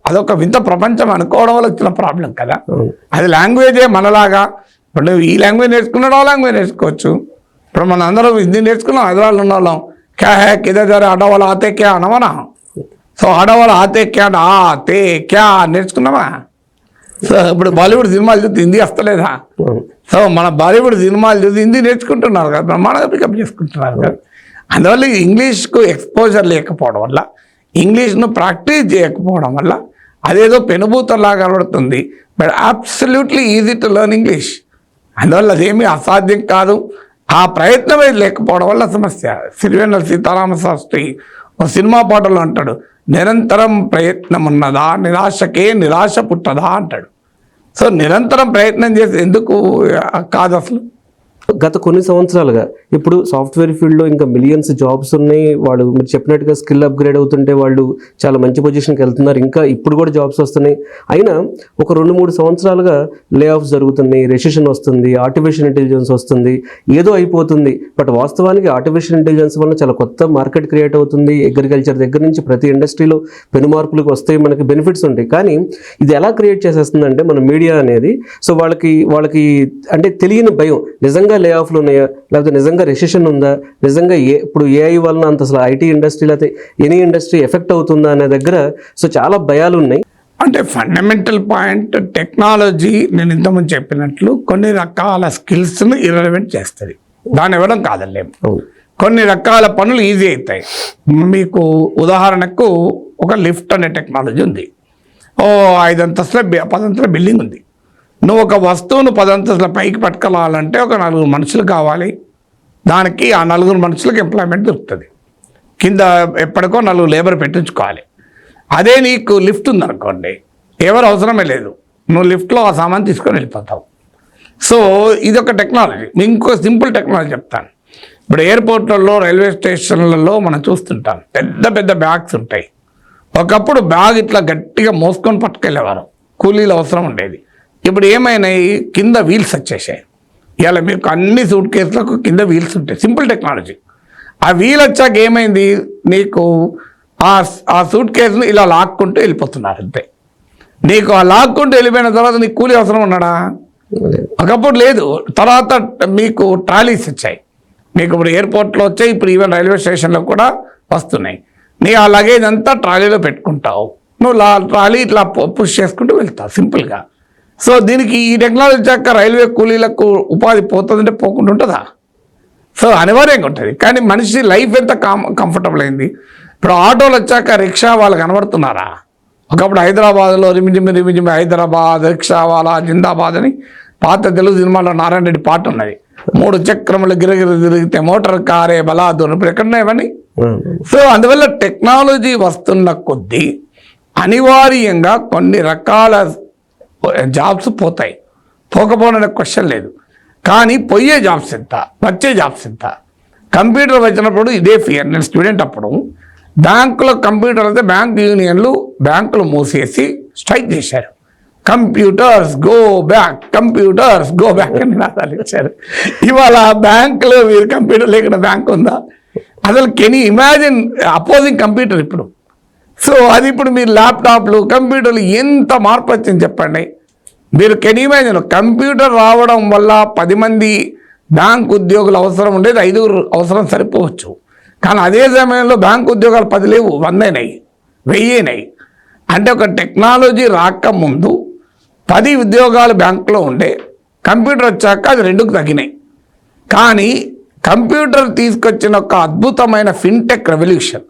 అదొక వింత ప్రపంచం అనుకోవడం వల్ల వచ్చిన ప్రాబ్లం కదా. అది లాంగ్వేజే మనలాగా. ఇప్పుడు ఈ లాంగ్వేజ్ నేర్చుకున్నాడు, ఆ లాంగ్వేజ్ నేర్చుకోవచ్చు. ఇప్పుడు మన అందరం హిందీ నేర్చుకున్నాం, హైదరాబాద్లో ఉన్న వాళ్ళం క్యా హే కిధర్ జా రే ఆటో వాలా ఆతే క్యా అనవనా. సో ఆడవాళ్ళు ఆతే క్యా ఆతే క్యా నేర్చుకున్నావా? సో ఇప్పుడు బాలీవుడ్ సినిమాలు చూసి హిందీ వస్తలేదా? సో మన బాలీవుడ్ సినిమాలు చూసి హిందీ నేర్చుకుంటున్నారు కదా, బ్రహ్మాండంగా పికప్ చేసుకుంటున్నారు కదా. అందువల్ల ఇంగ్లీష్కు ఎక్స్పోజర్ లేకపోవడం వల్ల, ఇంగ్లీష్ను ప్రాక్టీస్ చేయకపోవడం వల్ల అదేదో పెనుభూతంలాగా కనబడుతుంది. But absolutely easy to learn English. అందువల్ల అదేమీ అసాధ్యం కాదు. ఆ ప్రయత్నమే లేకపోవడం వల్ల సమస్య. సిరివెన్నెల సీతారామ శాస్త్రి ఒక సినిమా పాటలో అంటాడు, నిరంతరం ప్రయత్నం ఉన్నదా నిరాశకే నిరాశ పుట్టదా అంటాడు. సో నిరంతరం ప్రయత్నం చేసి ఎందుకు కాదు అసలు? గత కొన్ని సంవత్సరాలుగా ఇప్పుడు సాఫ్ట్వేర్ ఫీల్డ్లో ఇంకా మిలియన్స్ జాబ్స్ ఉన్నాయి. వాళ్ళు మీరు చెప్పినట్టుగా స్కిల్ అప్గ్రేడ్ అవుతుంటే వాళ్ళు చాలా మంచి పొజిషన్కి వెళ్తున్నారు. ఇంకా ఇప్పుడు కూడా జాబ్స్ వస్తున్నాయి. అయినా ఒక 2-3 సంవత్సరాలుగా లే ఆఫ్స్ జరుగుతున్నాయి, రెసిషన్ వస్తుంది, ఆర్టిఫిషియల్ ఇంటెలిజెన్స్ వస్తుంది, ఏదో అయిపోతుంది. బట్ వాస్తవానికి ఆర్టిఫిషియల్ ఇంటెలిజెన్స్ వల్ల చాలా కొత్త మార్కెట్ క్రియేట్ అవుతుంది. అగ్రికల్చర్ దగ్గర నుంచి ప్రతి ఇండస్ట్రీలో పెను మార్పులకు వస్తాయి, మనకి బెనిఫిట్స్ ఉంటాయి. కానీ ఇది ఎలా క్రియేట్ చేసేస్తుందంటే మన మీడియా అనేది, సో వాళ్ళకి అంటే తెలియని భయం, నిజంగా లే ఆఫ్లు ఉన్నాయా, లేకపోతే నిజంగా రెసిషన్ ఉందా, నిజంగా ఇప్పుడు ఏఐ వలన అంత అసలు ఐటీ ఇండస్ట్రీ లేకపోతే ఎనీ ఇండస్ట్రీ ఎఫెక్ట్ అవుతుందా అనే దగ్గర సో చాలా భయాలు ఉన్నాయి. అంటే ఫండమెంటల్ పాయింట్ టెక్నాలజీ, నేను ఇంతకుముందు చెప్పినట్లు కొన్ని రకాల స్కిల్స్ను ఇర్రెలవెంట్ చేస్తుంది, దాన్ని ఇవ్వడం కాదలేము. కొన్ని రకాల పనులు ఈజీ అవుతాయి. మీకు ఉదాహరణకు ఒక లిఫ్ట్ అనే టెక్నాలజీ ఉంది. 5 అంతస్తుల 10 అంతస్తుల బిల్డింగ్ ఉంది. నువ్వు ఒక వస్తువును 10 అంతస్తుల పైకి పట్టుకెళ్ళాలంటే ఒక 4 మనుషులు కావాలి. దానికి ఆ 4 మనుషులకు ఎంప్లాయ్మెంట్ దొరుకుతుంది. కింద ఎప్పటికో 4 లేబర్ పెట్టించుకోవాలి. అదే నీకు లిఫ్ట్ ఉందనుకోండి, ఎవరు అవసరమే లేదు, నువ్వు లిఫ్ట్లో ఆ సామాన్ తీసుకొని వెళ్ళిపోతావు. సో ఇది ఒక టెక్నాలజీ. ఇంకో సింపుల్ టెక్నాలజీ చెప్తాను. ఇప్పుడు ఎయిర్పోర్ట్లలో, రైల్వే స్టేషన్లలో మనం చూస్తుంటాం, పెద్ద పెద్ద బ్యాగ్స్ ఉంటాయి. ఒకప్పుడు బ్యాగ్ ఇట్లా గట్టిగా మోసుకొని పట్టుకెళ్ళేవారు, కూలీలు అవసరం ఉండేది. ఇప్పుడు ఏమైనాయి, కింద వీల్స్ వచ్చేసాయి. ఇవాళ మీకు అన్ని సూట్ కేసులకు కింద వీల్స్ ఉంటాయి, సింపుల్ టెక్నాలజీ. ఆ వీల్ వచ్చాక ఏమైంది, నీకు ఆ సూట్ కేసును ఇలా లాక్కుంటూ వెళ్ళిపోతున్నారు అంతే. నీకు ఆ లాక్కుంటూ వెళ్ళిపోయిన తర్వాత నీకు కూలీ అవసరం ఉన్నాడా? ఒకప్పుడు లేదు. తర్వాత మీకు ట్రాలీస్ వచ్చాయి, మీకు ఇప్పుడు ఎయిర్పోర్ట్లో వచ్చాయి, ఇప్పుడు ఈవెన్ రైల్వే స్టేషన్లో కూడా వస్తున్నాయి. నీ ఆ లగేజ్ అంతా ట్రాలీలో పెట్టుకుంటావు, నువ్వు ట్రాలీ ఇట్లా పుష్ చేసుకుంటూ వెళ్తావు సింపుల్గా. సో దీనికి ఈ టెక్నాలజీ వచ్చాక రైల్వే కూలీలకు ఉపాధి పోతుందంటే పోకుండా ఉంటుందా? సో అనివార్యంగా ఉంటుంది. కానీ మనిషి లైఫ్ ఎంత కంఫర్టబుల్ అయింది. ఇప్పుడు ఆటోలు వచ్చాక రిక్షా వాళ్ళు కనబడుతున్నారా? ఒకప్పుడు హైదరాబాద్లో రిమిజిమి హైదరాబాద్ రిక్షా వాళ్ళ జిందాబాద్ అని పాత తెలుగు సినిమాలో నారాయణ రెడ్డి పాట ఉన్నది. 3 చక్రములు గిరగిరి తిరిగితే మోటార్ కారే బలాదూర్. ఇప్పుడు ఎక్కడున్నాయి ఇవన్నీ? సో అందువల్ల టెక్నాలజీ వస్తున్న కొద్దీ అనివార్యంగా కొన్ని రకాల జాబ్స్ పోతాయి. పోకపోవడం క్వశ్చన్ లేదు. కానీ పోయే జాబ్స్ ఎంత, వచ్చే జాబ్స్ ఎంత? కంప్యూటర్ వచ్చినప్పుడు ఇదే ఫియర్. నేను స్టూడెంట్ అప్పుడు బ్యాంకులో కంప్యూటర్ అయితే బ్యాంక్ యూనియన్లు బ్యాంకులు మూసేసి స్ట్రైక్ చేశారు. Computers go back, computers go back అని నినాదాలు ఇచ్చారు. ఇవాళ బ్యాంకులో మీరు కంప్యూటర్ లేకుండా బ్యాంక్ ఉందా? అసలు can you imagine opposing computer ఇప్పుడు? సో అది ఇప్పుడు మీరు ల్యాప్టాప్లు, కంప్యూటర్లు ఎంత మార్పు వచ్చింది చెప్పండి. మీరు కెన్ యూ ఇమాజిన్ కంప్యూటర్ రావడం వల్ల 10 మంది బ్యాంక్ ఉద్యోగులు అవసరం ఉండేది 5 అవసరం సరిపోవచ్చు. కానీ అదే సమయంలో బ్యాంక్ ఉద్యోగాలు 10 లేవు, 100 అయినాయి, 1000 అయినాయి. అంటే ఒక టెక్నాలజీ రాకముందు 10 ఉద్యోగాలు బ్యాంకులో ఉండే, కంప్యూటర్ వచ్చాక అది 2కు తగ్గినాయి. కానీ కంప్యూటర్ తీసుకొచ్చిన ఒక అద్భుతమైన fintech revolution,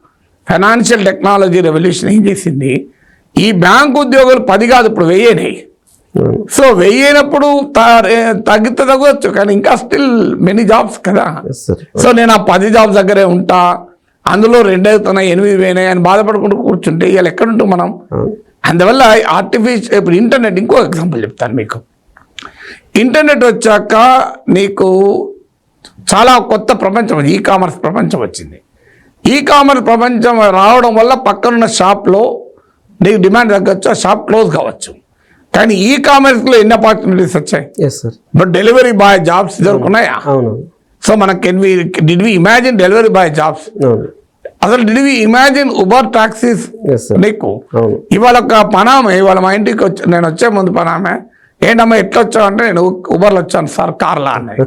financial technology revolution ఏం చేసింది, ఈ బ్యాంక్ ఉద్యోగులు 10 కాదు ఇప్పుడు 1000 అయినాయి. సో 1000 అయినప్పుడు తగ్గవచ్చు, కానీ ఇంకా స్టిల్ మెనీ జాబ్స్ కదా. సో నేను ఆ 10 జాబ్స్ దగ్గరే ఉంటా, అందులో 2 అవుతున్నాయి, 8 పోయినాయి అని బాధపడుకుంటూ కూర్చుంటే ఇవాళ ఎక్కడుంటాం మనం? అందువల్ల ఆర్టిఫిషియల్, ఇప్పుడు ఇంటర్నెట్, ఇంకో ఎగ్జాంపుల్ చెప్తాను మీకు. ఇంటర్నెట్ వచ్చాక నీకు చాలా కొత్త ప్రపంచం, ఈ కామర్స్ ప్రపంచం వచ్చింది. ఈ కామర్స్ ప్రపంచం రావడం వల్ల పక్కనున్న షాప్లో నీకు డిమాండ్ తగ్గచ్చు, ఆ షాప్ క్లోజ్ కావచ్చు. కానీ ఈ కామర్స్లో ఎన్ని ఆపర్చునిటీస్ వచ్చాయి. బట్ డెలివరీ బాయ్ జాబ్స్ దొరుకున్నాయా? సో మనకి did we imagine delivery boy jobs? అసలు did we imagine Uber taxis? నీకు ఇవాళ ఒక పనామే, ఇవాళ మా ఇంటికి నేను వచ్చే ముందు పనామే ఏంటమ్మా ఎట్లా వచ్చావు అంటే నేను ఉబర్లో వచ్చాను సార్ కార్లా అన్నది.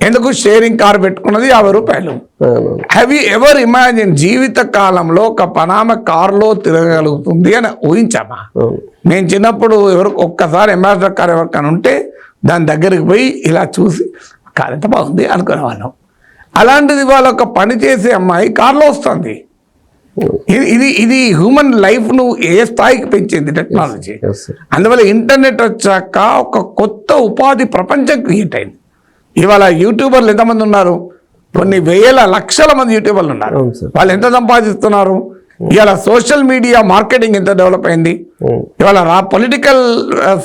ఎందుకు షేరింగ్ కార్ పెట్టుకున్నది 50 రూపాయలు. హ్యావ్ యూ ఎవర్ ఇమాజిన్ జీవిత కాలంలో ఒక పనామ కారులో తిరగలుగుతుంది అని ఊహించామా? నేను చిన్నప్పుడు ఒక్కసారి అంబాసిడర్ కార్ ఎవరికైనా ఉంటే దాని దగ్గరికి పోయి ఇలా చూసి కార్ ఎంత బాగుంది అనుకునేవాళ్ళం. అలాంటిది వాళ్ళ ఒక పని చేసే అమ్మాయి కారులో వస్తుంది. ఇది హ్యూమన్ లైఫ్ ను ఏ స్థాయికి పెంచింది టెక్నాలజీ. అందువల్ల ఇంటర్నెట్ వచ్చాక ఒక కొత్త ఉపాధి ప్రపంచం క్రియేట్ అయింది. ఇవాళ యూట్యూబర్లు ఎంతమంది ఉన్నారు? కొన్ని వేల లక్షల మంది యూట్యూబర్లు ఉన్నారు. వాళ్ళు ఎంత సంపాదిస్తున్నారు? ఇవాళ సోషల్ మీడియా మార్కెటింగ్ ఎంత డెవలప్ అయింది. ఇవాళ పొలిటికల్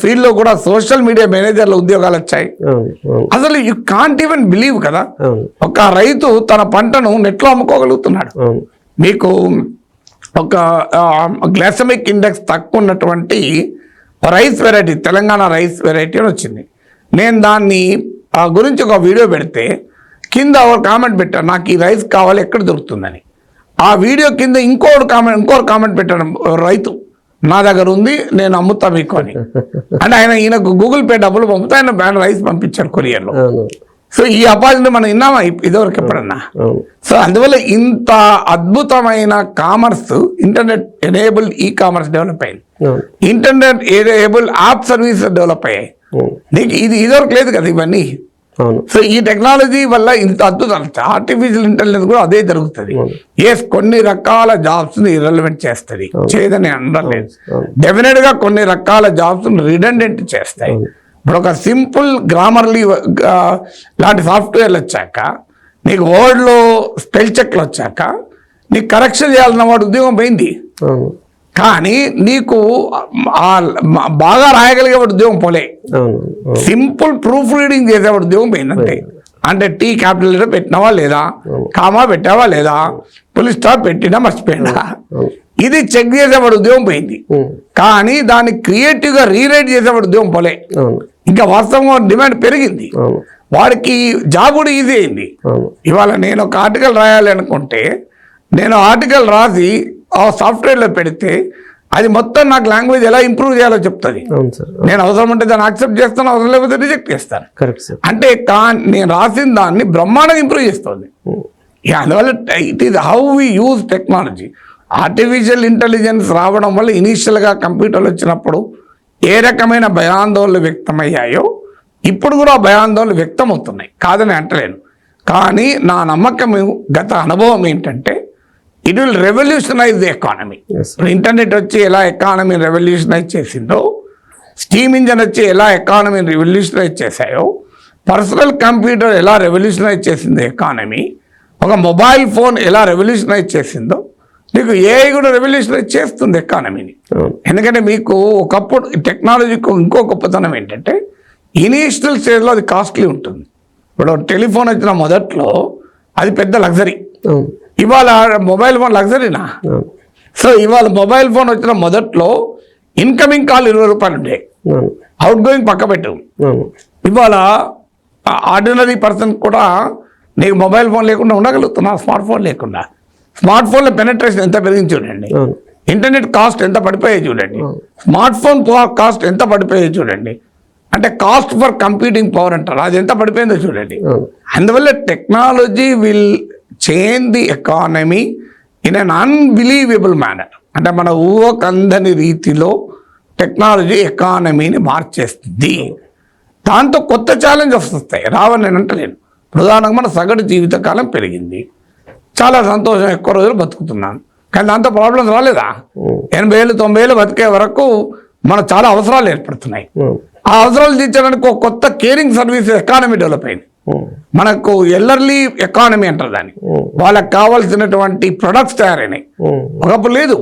ఫీల్డ్ లో కూడా సోషల్ మీడియా మేనేజర్ల ఉద్యోగాలు వచ్చాయి. అసలు యూ కాంట్ ఈవెన్ బిలీవ్ కదా, ఒక రైతు తన పంటను నెట్లో అమ్ముకోగలుగుతున్నాడు. మీకు ఒక గ్లైసెమిక్ ఇండెక్స్ తక్కువ ఉన్నటువంటి rice variety, Telangana rice variety అని వచ్చింది. నేను దాన్ని గురించి ఒక వీడియో పెడితే కింద ఒక కామెంట్ పెట్టాను, నాకు ఈ రైస్ కావాలి, ఎక్కడ దొరుకుతుందని. ఆ వీడియో కింద ఇంకోటి కామెంట్ పెట్టాను, రైతు నా దగ్గర ఉంది, నేను అమ్ముతా మీకు అని. అంటే ఈయనకు గూగుల్ పే డబ్బులు పంపుతా, ఆయన రైస్ పంపించారు కొరియర్లో. సో ఈ అపార్చునిటీ మనం విన్నామా ఇదివరకు ఎప్పుడన్నా? సో అందువల్ల ఇంత అద్భుతమైన commerce, internet enabled e commerce develop అయింది. Internet enabled app services develop అయ్యాయి. నీకు ఇదివరకు లేదు కదా ఇవన్నీ. సో ఈ టెక్నాలజీ వల్ల ఇంత అద్భుతం. ఆర్టిఫిషియల్ ఇంటెలిజెన్స్ కూడా అదే జరుగుతుంది. కొన్ని రకాల జాబ్స్ ని ఇర్రెలవెంట్ చేస్తుంది, చేయదని అనలేదు. డెఫినెట్ గా కొన్ని రకాల జాబ్స్ రిడెండెంట్ చేస్తాయి. ఇప్పుడు ఒక సింపుల్ గ్రామర్లీ లాంటి సాఫ్ట్వేర్లు వచ్చాక, నీకు వర్డ్లో స్పెల్ చెక్లు వచ్చాక, నీకు కరెక్షన్ చేయాలన్న వాడు ఉద్యోగం పోయింది. కానీ నీకు బాగా రాయగలిగేవాడు ఉద్యోగం పోలే. సింపుల్ ప్రూఫ్ రీడింగ్ చేసేవాడు ఉద్యోగం పోయిందంటే. అంటే టీ క్యాపిటల్ లెటర్ పెట్టినావా లేదా, కామా పెట్టావా లేదా, పులి స్టాప్ పెట్టినా మర్చిపోయినా, ఇది చెక్ చేసేవాడు ఉద్యోగం పోయింది. కానీ దాన్ని క్రియేటివ్ గా రీరైట్ చేసేవాడు ఉద్యోగం పోలే. ఇంకా వాస్తవంగా డిమాండ్ పెరిగింది, వాడికి జాబ్ కూడా ఈజీ అయింది. ఇవాళ నేను ఒక ఆర్టికల్ రాయాలి అనుకుంటే, నేను ఆర్టికల్ రాసి ఆ సాఫ్ట్వేర్లో పెడితే అది మొత్తం నాకు లాంగ్వేజ్ ఎలా ఇంప్రూవ్ చేయాలో చెప్తుంది. నేను అవసరం ఉంటే దాన్ని యాక్సెప్ట్ చేస్తాను, అవసరం లేకపోతే రిజెక్ట్ చేస్తాను. అంటే నేను రాసిన దాన్ని బ్రహ్మాండంగా ఇంప్రూవ్ చేస్తుంది. అందువల్ల it is how we use technology. Artificial intelligence రావడం వల్ల ఇనీషియల్గా కంప్యూటర్లు వచ్చినప్పుడు ఏ రకమైన భయాందోళనలు వ్యక్తమయ్యాయో ఇప్పుడు కూడా భయాందోళనలు వ్యక్తం అవుతున్నాయి, కాదని అంటలేను. కానీ నా నమ్మకం, గత అనుభవం ఏంటంటే, it will revolutionise the economy. Internet వచ్చి ఎలా ఎకానమీని రెవల్యూషనైజ్ చేసిందో, స్టీమ్ ఇంజన్ వచ్చి ఎలా ఎకానమీని రెవల్యూషనైజ్ చేశాయో, పర్సనల్ కంప్యూటర్ ఎలా రెవల్యూషనైజ్ చేసిందో ఎకానమీ, ఒక మొబైల్ ఫోన్ ఎలా రెవల్యూషనైజ్ చేసిందో, నీకు ఏఐ కూడా రెవల్యూషనైజ్ చేస్తుంది ఎకానమీని. ఎందుకంటే మీకు ఒకప్పుడు టెక్నాలజీకి ఇంకో గొప్పతనం ఏంటంటే, ఇనీషియల్ స్టేజ్లో అది కాస్ట్లీ ఉంటుంది. ఇప్పుడు టెలిఫోన్ వచ్చిన మొదట్లో అది పెద్ద లగ్జరీ. ఇవాళ మొబైల్ ఫోన్ లగ్జరీనా? సో ఇవాళ మొబైల్ ఫోన్ వచ్చిన మొదట్లో ఇన్కమింగ్ కాల్ 20 రూపాయలు ఉండే, అవుట్ గోయింగ్ పక్క పెట్టు. ఇవాళ ఆర్డినరీ పర్సన్ కూడా నీకు మొబైల్ ఫోన్ లేకుండా ఉండగలుగుతున్నా, స్మార్ట్ ఫోన్ లేకుండా. స్మార్ట్ ఫోన్ల పెనట్రేషన్ ఎంత పెరిగింది చూడండి, ఇంటర్నెట్ కాస్ట్ ఎంత పడిపోయాయి చూడండి, స్మార్ట్ ఫోన్ కాస్ట్ ఎంత పడిపోయాయి చూడండి. అంటే కాస్ట్ ఫర్ కంప్యూటింగ్ పవర్ అంటారు, అది ఎంత పడిపోయిందో చూడండి. అందువల్ల technology will change the economy in an unbelievable manner. అంటే మన ఊహకందని రీతిలో టెక్నాలజీ ఎకానమీని మార్చేస్తుంది. దాంతో కొత్త ఛాలెంజెస్ వస్తాయి, రావని నేను అంటలేను. ప్రధానంగా మన సగటు జీవితకాలం పెరిగింది, చాలా సంతోషం, ఎక్కువ రోజులు బతుకుతున్నాను. కానీ దాంతో ప్రాబ్లమ్స్ రాలేదా? 80 ఏళ్ళు 90 ఏళ్ళు బతికే వరకు మనకు చాలా అవసరాలు ఏర్పడుతున్నాయి. ఆ అవసరాలు తీర్చడానికి ఒక కొత్త కేరింగ్ సర్వీస్ ఎకానమీ డెవలప్ అయింది. మనకు ఎల్లర్లీ ఎకానమీ అంటారు దాన్ని. వాళ్ళకి కావాల్సినటువంటి ప్రొడక్ట్స్ తయారైనాయి. ఒకప్పుడు లేదు,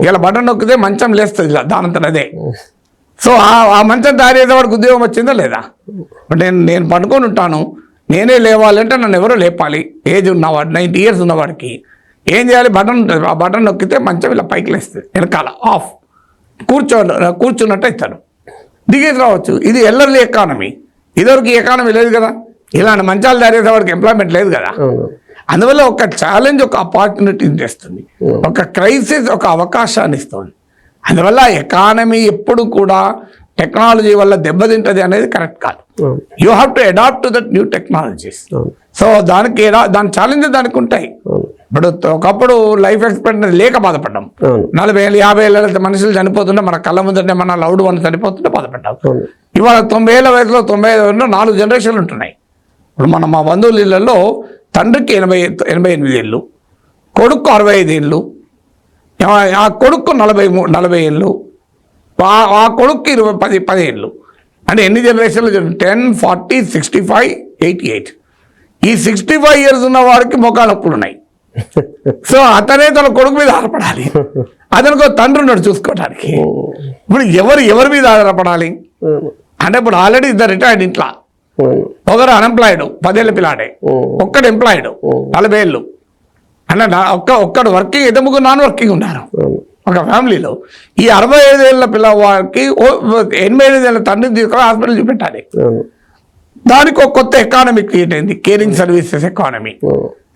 ఇలా బటన్ నొక్కితే మంచం లేస్తుంది ఇలా దానంతట అదే. సో ఆ మంచం తయారు చేసేవాడికి ఉద్యోగం వచ్చిందా లేదా? నేను పడుకొని ఉంటాను, నేనే లేవాలంటే నన్ను ఎవరో లేపాలి. ఏజ్ ఉన్నవాడు 90 ఇయర్స్ ఉన్నవాడికి ఏం చేయాలి? బటన్ ఉంటుంది, ఆ బటన్ నొక్కితే మంచం ఇలా పైకి లేస్తుంది, వెనకాల ఆఫ్, కూర్చున్నట్టు ఇస్తాడు, దిగేసి రావచ్చు. ఇది ఎల్లర్లీ ఎకానమీ. ఇదివరకు ఎకానమీ లేదు కదా, ఇలాంటి మంచాలు తయారు చేసేవాడికి ఎంప్లాయ్మెంట్ లేదు కదా. అందువల్ల ఒక ఛాలెంజ్ ఒక ఆపర్చునిటీని తెస్తుంది, ఒక క్రైసిస్ ఒక అవకాశాన్ని ఇస్తుంది. అందువల్ల ఎకానమీ ఎప్పుడు కూడా టెక్నాలజీ వల్ల దెబ్బతింటది అనేది కరెక్ట్ కాదు. అవును. You have to adapt to that new technologies. అవును. సో దాని ఛాలెంజ్ దానికి ఉంటాయి. అవును. ఇప్పుడు ఒకప్పుడు లైఫ్ ఎక్స్పెక్టెన్సీ లేక బాధపడ్డాం. అవును. 40 ఏళ్ళు 50 ఏళ్ళ మనుషులు చనిపోతుంటే మన కళ్ళ ముందరనే మన లౌడ్ వన్ చనిపోతుంటే బాధపడ్డాం. అవును. ఇవాళ 90 ఏళ్ళ వయసులో 95 ఏళ్ళలో 4 జనరేషన్లు ఉంటున్నాయి. ఇప్పుడు మా బంధువుల ఇళ్లలో తండ్రికి 88 ఏళ్ళు, కొడుకు 65 ఏళ్ళు, ఆ కొడుకు 40 ఏళ్ళు, ఆ కొడుకు 10 ఏళ్ళు. అంటే ఎన్ని జనరేషన్లు? 10, 40, 65, 88. ఈ 65 ఇయర్స్ ఉన్న వాడికి మొఖాలు నొప్పులు ఉన్నాయి. సో అతనే తన కొడుకు మీద ఆధారపడాలి. అతనికి ఒక తండ్రి ఉన్నాడు చూసుకోవడానికి. ఇప్పుడు ఎవరి మీద ఆధారపడాలి అంటే ఇప్పుడు ఆల్రెడీ ఇద్దరు రిటైర్డ్ ఇంట్లో, ఒకరు అన్ఎంప్లాయిడ్ 10 ఏళ్ళ పిల్లాడే, ఒక్కడు ఎంప్లాయిడ్ 40 ఏళ్ళు. అంటే ఒక్కడు వర్కింగ్, ఇద్దరు ముగ్గురు నాన్ వర్కింగ్ ఉన్నారు ఒక ఫ్యామిలీలో. ఈ 65 ఏళ్ళ పిల్లవాడికి 85 ఏళ్ళ తండ్రిని తీసుకొని హాస్పిటల్ చూపెట్టాలి. దానికి ఒక కొత్త ఎకానమీ క్రియేట్ అయింది, కేరింగ్ సర్వీసెస్ ఎకానమీ.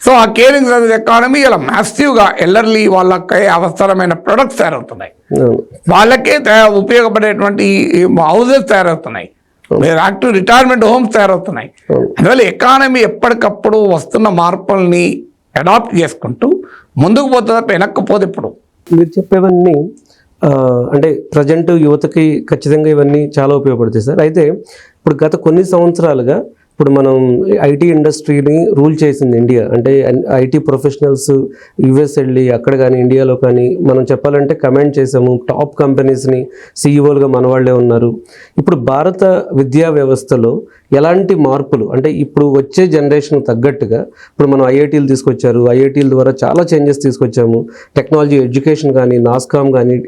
సో ఆ కేరింగ్ సర్వీస్ ఎకానమీ ఇలా మ్యాసివ్గా ఎల్లర్లీ వాళ్ళకి అవసరమైన ప్రొడక్ట్స్ తయారవుతున్నాయి, వాళ్ళకే ఉపయోగపడేటువంటి హౌసెస్ తయారవుతున్నాయి, యాక్టివ్ రిటైర్మెంట్ హోమ్స్ తయారవుతున్నాయి. అందువల్ల ఎకానమీ ఎప్పటికప్పుడు వస్తున్న మార్పుల్ని అడాప్ట్ చేసుకుంటూ ముందుకు పోతే తప్ప వెనక్కపోతే. ఇప్పుడు మీరు చెప్పేవన్నీ అంటే ప్రజెంట్ యువతకి ఖచ్చితంగా ఇవన్నీ చాలా ఉపయోగపడతాయి సార్. అయితే ఇప్పుడు గత కొన్ని సంవత్సరాలుగా ఇప్పుడు మనం ఐటీ ఇండస్ట్రీని రూల్ చేసింది ఇండియా. అంటే ఐటీ ప్రొఫెషనల్స్ యుఎస్ వెళ్ళి అక్కడ కానీ ఇండియాలో కానీ మనం చెప్పాలంటే కమెంట్ చేసాము. టాప్ కంపెనీస్ని సీఈఓలుగా మన వాళ్ళే ఉన్నారు. ఇప్పుడు భారత విద్యా వ్యవస్థలో ఎలాంటి మార్పులు అంటే ఇప్పుడు వచ్చే జనరేషన్ తగ్గట్టుగా ఇప్పుడు మనం ఐఐటీలు తీసుకొచ్చారు, ఐఐటీల ద్వారా చాలా చేంజెస్ తీసుకొచ్చాము. టెక్నాలజీ ఎడ్యుకేషన్ కానీ, నాస్కామ్ కానీ,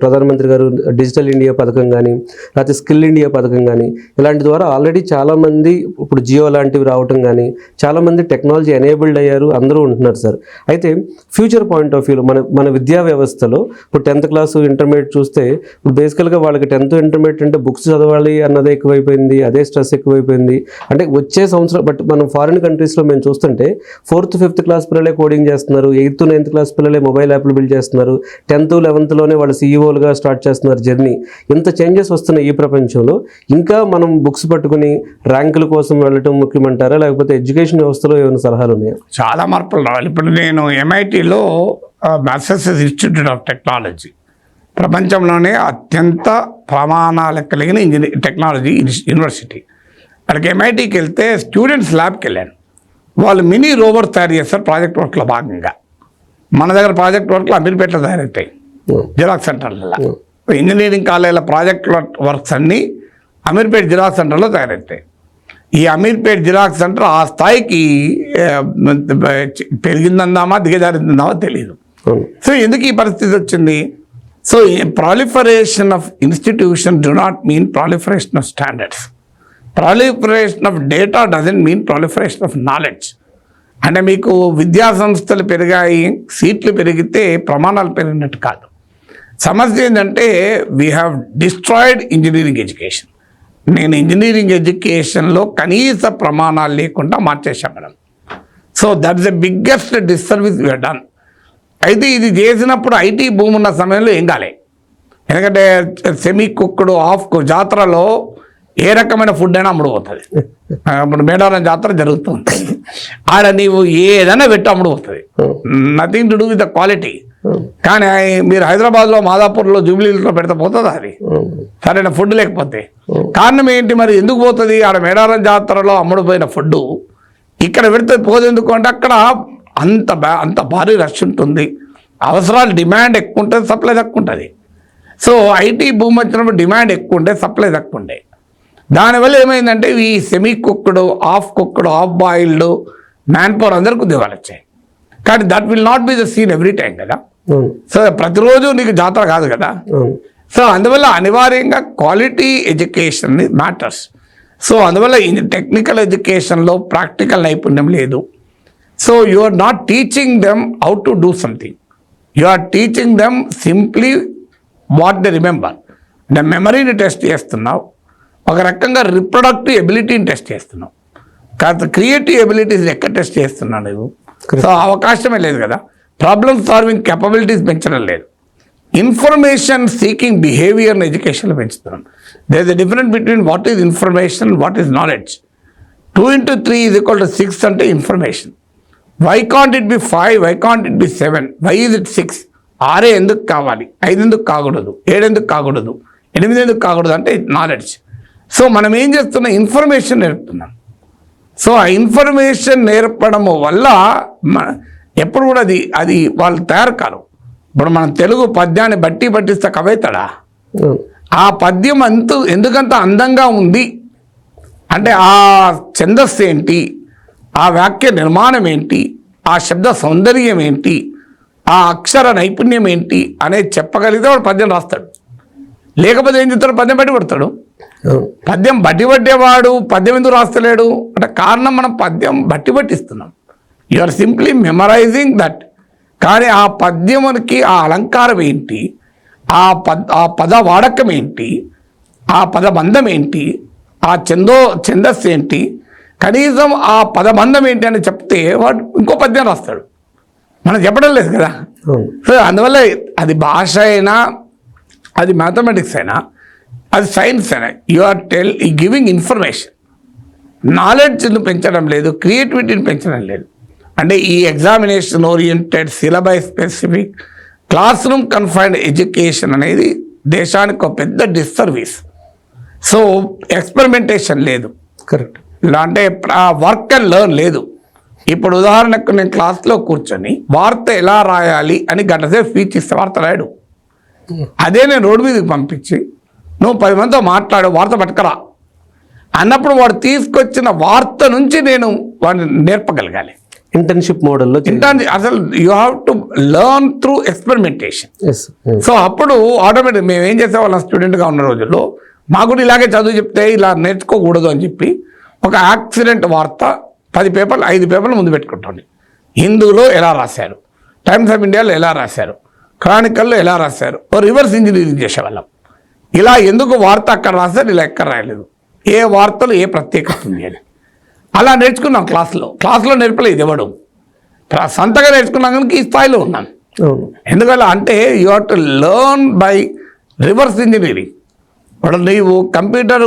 ప్రధానమంత్రి గారు డిజిటల్ ఇండియా పథకం కానీ, లేకపోతే స్కిల్ ఇండియా పథకం కానీ, ఇలాంటి ద్వారా ఆల్రెడీ చాలామంది ఇప్పుడు జియో లాంటివి రావటం కానీ చాలామంది టెక్నాలజీ ఎనేబుల్డ్ అయ్యారు, అందరూ ఉంటున్నారు సార్. అయితే ఫ్యూచర్ పాయింట్ ఆఫ్ వ్యూలో మన విద్యా వ్యవస్థలో ఇప్పుడు 10th క్లాసు ఇంటర్మీడియట్ చూస్తే ఇప్పుడు బేసికల్గా వాళ్ళకి 10th ఇంటర్మీడియట్ అంటే బుక్స్ చదవాలి అన్నదే ఎక్కువైపోయింది, అదే స్ట్రెస్ ఎక్కువైపోయింది. అంటే వచ్చే సంవత్సరం బట్ మనం ఫారిన్ కంట్రీస్లో మేము చూస్తుంటే 4th, 5th క్లాస్ పిల్లలే కోడింగ్ చేస్తున్నారు, 8th, 9th క్లాస్ పిల్లలే మొబైల్ యాప్లు బిల్డ్ చేస్తున్నారు, 10th, 11thలోనే వాళ్ళు సీఈఓలుగా స్టార్ట్ చేస్తున్నారు జర్నీ. ఇంత చేంజెస్ వస్తున్నాయి ఈ ప్రపంచంలో. ఇంకా మనం బుక్స్ పట్టుకుని ర్యాంకుల కోసం వెళ్ళటం ముఖ్యమంటారా, లేకపోతే ఎడ్యుకేషన్ వ్యవస్థలో ఏమైనా సలహాలు ఉన్నాయా? చాలా మార్పులు రావాలి. ఇప్పుడు నేను MITలో మ్యాసచ్యూసెట్స్ ఇన్స్టిట్యూట్ ఆఫ్ టెక్నాలజీ, ప్రపంచంలోనే అత్యంత ప్రమాణాలు కలిగిన టెక్నాలజీ యూనివర్సిటీ. అక్కడికి MITకి వెళ్తే స్టూడెంట్స్ ల్యాబ్కి వెళ్ళాను. వాళ్ళు మినీ రోబోట్ తయారు చేస్తారు ప్రాజెక్ట్ వర్క్లో భాగంగా. మన దగ్గర ప్రాజెక్ట్ వర్క్లు అమీర్పేటలో తయారవుతాయి, జిరాక్స్ సెంటర్లలో. ఇంజనీరింగ్ కాలేజీల ప్రాజెక్ట్ వర్క్స్ అన్నీ అమీర్పేట జిరాక్స్ సెంటర్లో తయారవుతాయి. ఈ అమీర్పేట్ జిరాక్స్ సెంటర్ ఆ స్థాయికి పెరిగిందందామా దిగజారిందామా తెలియదు. సో ఎందుకు ఈ పరిస్థితి వచ్చింది? So proliferation of institution do not mean proliferation of standards. Proliferation of data doesn't mean proliferation of knowledge. అంటే మీకు విద్యా సంస్థలు పెరిగాయి, సీట్లు పెరిగితే ప్రమాణాలు పెరిగినట్టు కాదు. సమస్య ఏంటంటే we have destroyed engineering education. నేను ఇంజనీరింగ్ ఎడ్యుకేషన్లో కనీస ప్రమాణాలు లేకుండా మార్చేసాం madam. So that's the biggest disservice we done. అయితే ఇది చేసినప్పుడు ఐటీ భూమి ఉన్న సమయంలో ఏం కాలే. ఎందుకంటే సెమీ కుక్డ్ ఆఫ్ జాతరలో ఏ రకమైన ఫుడ్ అయినా అమ్ముడుపోతుంది. ఇప్పుడు మేడారం జాతర జరుగుతుంది, ఆడ నీవు ఏదైనా పెట్టి అమ్ముడుపోతుంది, nothing to do with the quality. కానీ మీరు హైదరాబాద్లో మాదాపూర్లో జూబ్లీలో పెడితే పోతుంది అది సరైన ఫుడ్ లేకపోతే. కారణం ఏంటి మరి, ఎందుకు పోతుంది? ఆడ మేడారం జాతరలో అమ్ముడుపోయిన ఫుడ్ ఇక్కడ పెడితే పోదెందుకు అంటే అక్కడ అంత భారీ రష్ ఉంటుంది, అవసరాలు డిమాండ్ ఎక్కువ ఉంటుంది, సప్లై తక్కువ ఉంటుంది. సో ఐటీ భూమి వచ్చినప్పుడు డిమాండ్ ఎక్కువ ఉంటే సప్లై తక్కువ ఉండే. దానివల్ల ఏమైందంటే ఈ semi cooked, half boiled man power అందరికి ఉద్యోగాలు వచ్చాయి. కానీ that will not be the scene every time కదా. సో ప్రతిరోజు నీకు జాతర కాదు కదా. సో అందువల్ల అనివార్యంగా క్వాలిటీ ఎడ్యుకేషన్ మ్యాటర్స్. సో అందువల్ల టెక్నికల్ ఎడ్యుకేషన్లో ప్రాక్టికల్ నైపుణ్యం లేదు. So you are not teaching them how to do something, you are teaching them simply what they remember. అంటే మెమరీని టెస్ట్ చేస్తున్నావు, ఒక రకంగా రిప్రొడక్టివ్ ఎబిలిటీని టెస్ట్ చేస్తున్నావు, కాదు క్రియేటివ్ ఎబిలిటీస్ ఎక్కడ టెస్ట్ చేస్తున్నావు నువ్వు. సో అవకాశమే లేదు కదా. ప్రాబ్లమ్ సాల్వింగ్ కెపబిలిటీస్ పెంచడం లేదు. ఇన్ఫర్మేషన్ సీకింగ్ బిహేవియర్ని ఎడ్యుకేషన్లో పెంచుతున్నాం. There is a difference between what is information, what is knowledge. 2 into 3 = 6 అంటే information. Why can't it be 5, why can't it be 7, why is it 6? 6 ఎందుకు కావాలి, 5 ఎందుకు కాకూడదు, 7 ఎందుకు కాకూడదు, 8 ఎందుకు కాకూడదు అంటే నాలెడ్జ్. సో మనం ఏం చేస్తున్నాం, ఇన్ఫర్మేషన్ నేర్పుతున్నాం. సో ఆ ఇన్ఫర్మేషన్ నేర్పడం వల్ల ఎప్పుడు కూడా అది వాళ్ళు తయారు కారు. ఇప్పుడు మనం తెలుగు పద్యాన్ని పట్టిస్తే కవైతాడా? ఆ పద్యం ఎందుకంత అందంగా ఉంది అంటే ఆ ఛందస్సు ఏంటి, ఆ వాక్య నిర్మాణం ఏంటి, ఆ శబ్ద సౌందర్యం ఏంటి, ఆ అక్షర నైపుణ్యం ఏంటి అనేది చెప్పగలిగితే వాడు పద్యం రాస్తాడు. లేకపోతే ఏం చెప్తాడు, పద్యం బట్టి పడతాడు. పద్యం బట్టి పట్టేవాడు పద్యం ఎందుకు రాస్తలేడు అంటే కారణం మనం పద్యం బట్టి పట్టిస్తున్నాం. You are simply memorising that. కానీ ఆ పద్యమునికి ఆ అలంకారం ఏంటి, ఆ పద వాడకం ఏంటి, ఆ పదబంధం ఏంటి, ఆ ఛందస్సు ఏంటి, కనీసం ఆ పదబంధం ఏంటి అని చెప్తే వాడు ఇంకో పద్యం రాస్తాడు. మనం చెప్పడం లేదు కదా. సో అందువల్ల అది భాష అయినా, అది మ్యాథమెటిక్స్ అయినా, అది సైన్స్ అయినా, యు ఆర్ గివింగ్ ఇన్ఫర్మేషన్. నాలెడ్జ్ను పెంచడం లేదు, క్రియేటివిటీని పెంచడం లేదు. అంటే ఈ examination oriented, syllabus specific, class room confined education అనేది దేశానికి ఒక పెద్ద డిస్సర్వీస్. సో ఎక్స్పెరిమెంటేషన్ లేదు, కరెక్ట్. అంటే వర్క్ అండ్ లెర్న్ లేదు. ఇప్పుడు ఉదాహరణకు నేను క్లాస్లో కూర్చొని వార్త ఎలా రాయాలి అని గంటసేపు స్పీచ్ ఇస్తే వార్త రాయడు. అదే నేను రోడ్డు మీదకి పంపించి నువ్వు 10 మందితో మాట్లాడు, వార్త పట్టుకరా అన్నప్పుడు వాడు తీసుకొచ్చిన వార్త నుంచి నేను వాడిని నేర్పగలగాలి. ఇంటర్న్షిప్ మోడల్లో అసలు you have to learn through experimentation. So అప్పుడు ఆటోమేటిక్ మేము ఏం చేసేవాళ్ళం, స్టూడెంట్గా ఉన్న రోజుల్లో మాకు కూడా ఇలాగే చదువు చెప్తే ఇలా నేర్చుకోకూడదు అని చెప్పి ఒక యాక్సిడెంట్ వార్త 10 పేపర్లు 5 పేపర్లు ముందు పెట్టుకుంటాను. హిందూలో ఎలా రాశారు, టైమ్స్ ఆఫ్ ఇండియాలో ఎలా రాశారు, క్రానికల్లో ఎలా రాశారు, రివర్స్ ఇంజనీరింగ్ చేసేవాళ్ళం. ఇలా ఎందుకు వార్త అక్కడ రాశారు, ఇలా ఎక్కడ రాయలేదు, ఏ వార్తలు ఏ ప్రత్యేకత ఉంది అని అలా నేర్చుకున్నాం. క్లాస్లో నేర్పలేదు ఎవడు, సంతగా నేర్చుకున్నాం కనుక ఈ స్థాయిలో ఉన్నాం. ఎందుకలా అంటే you have to learn by reverse engineering. ఇప్పుడు నీవు కంప్యూటర్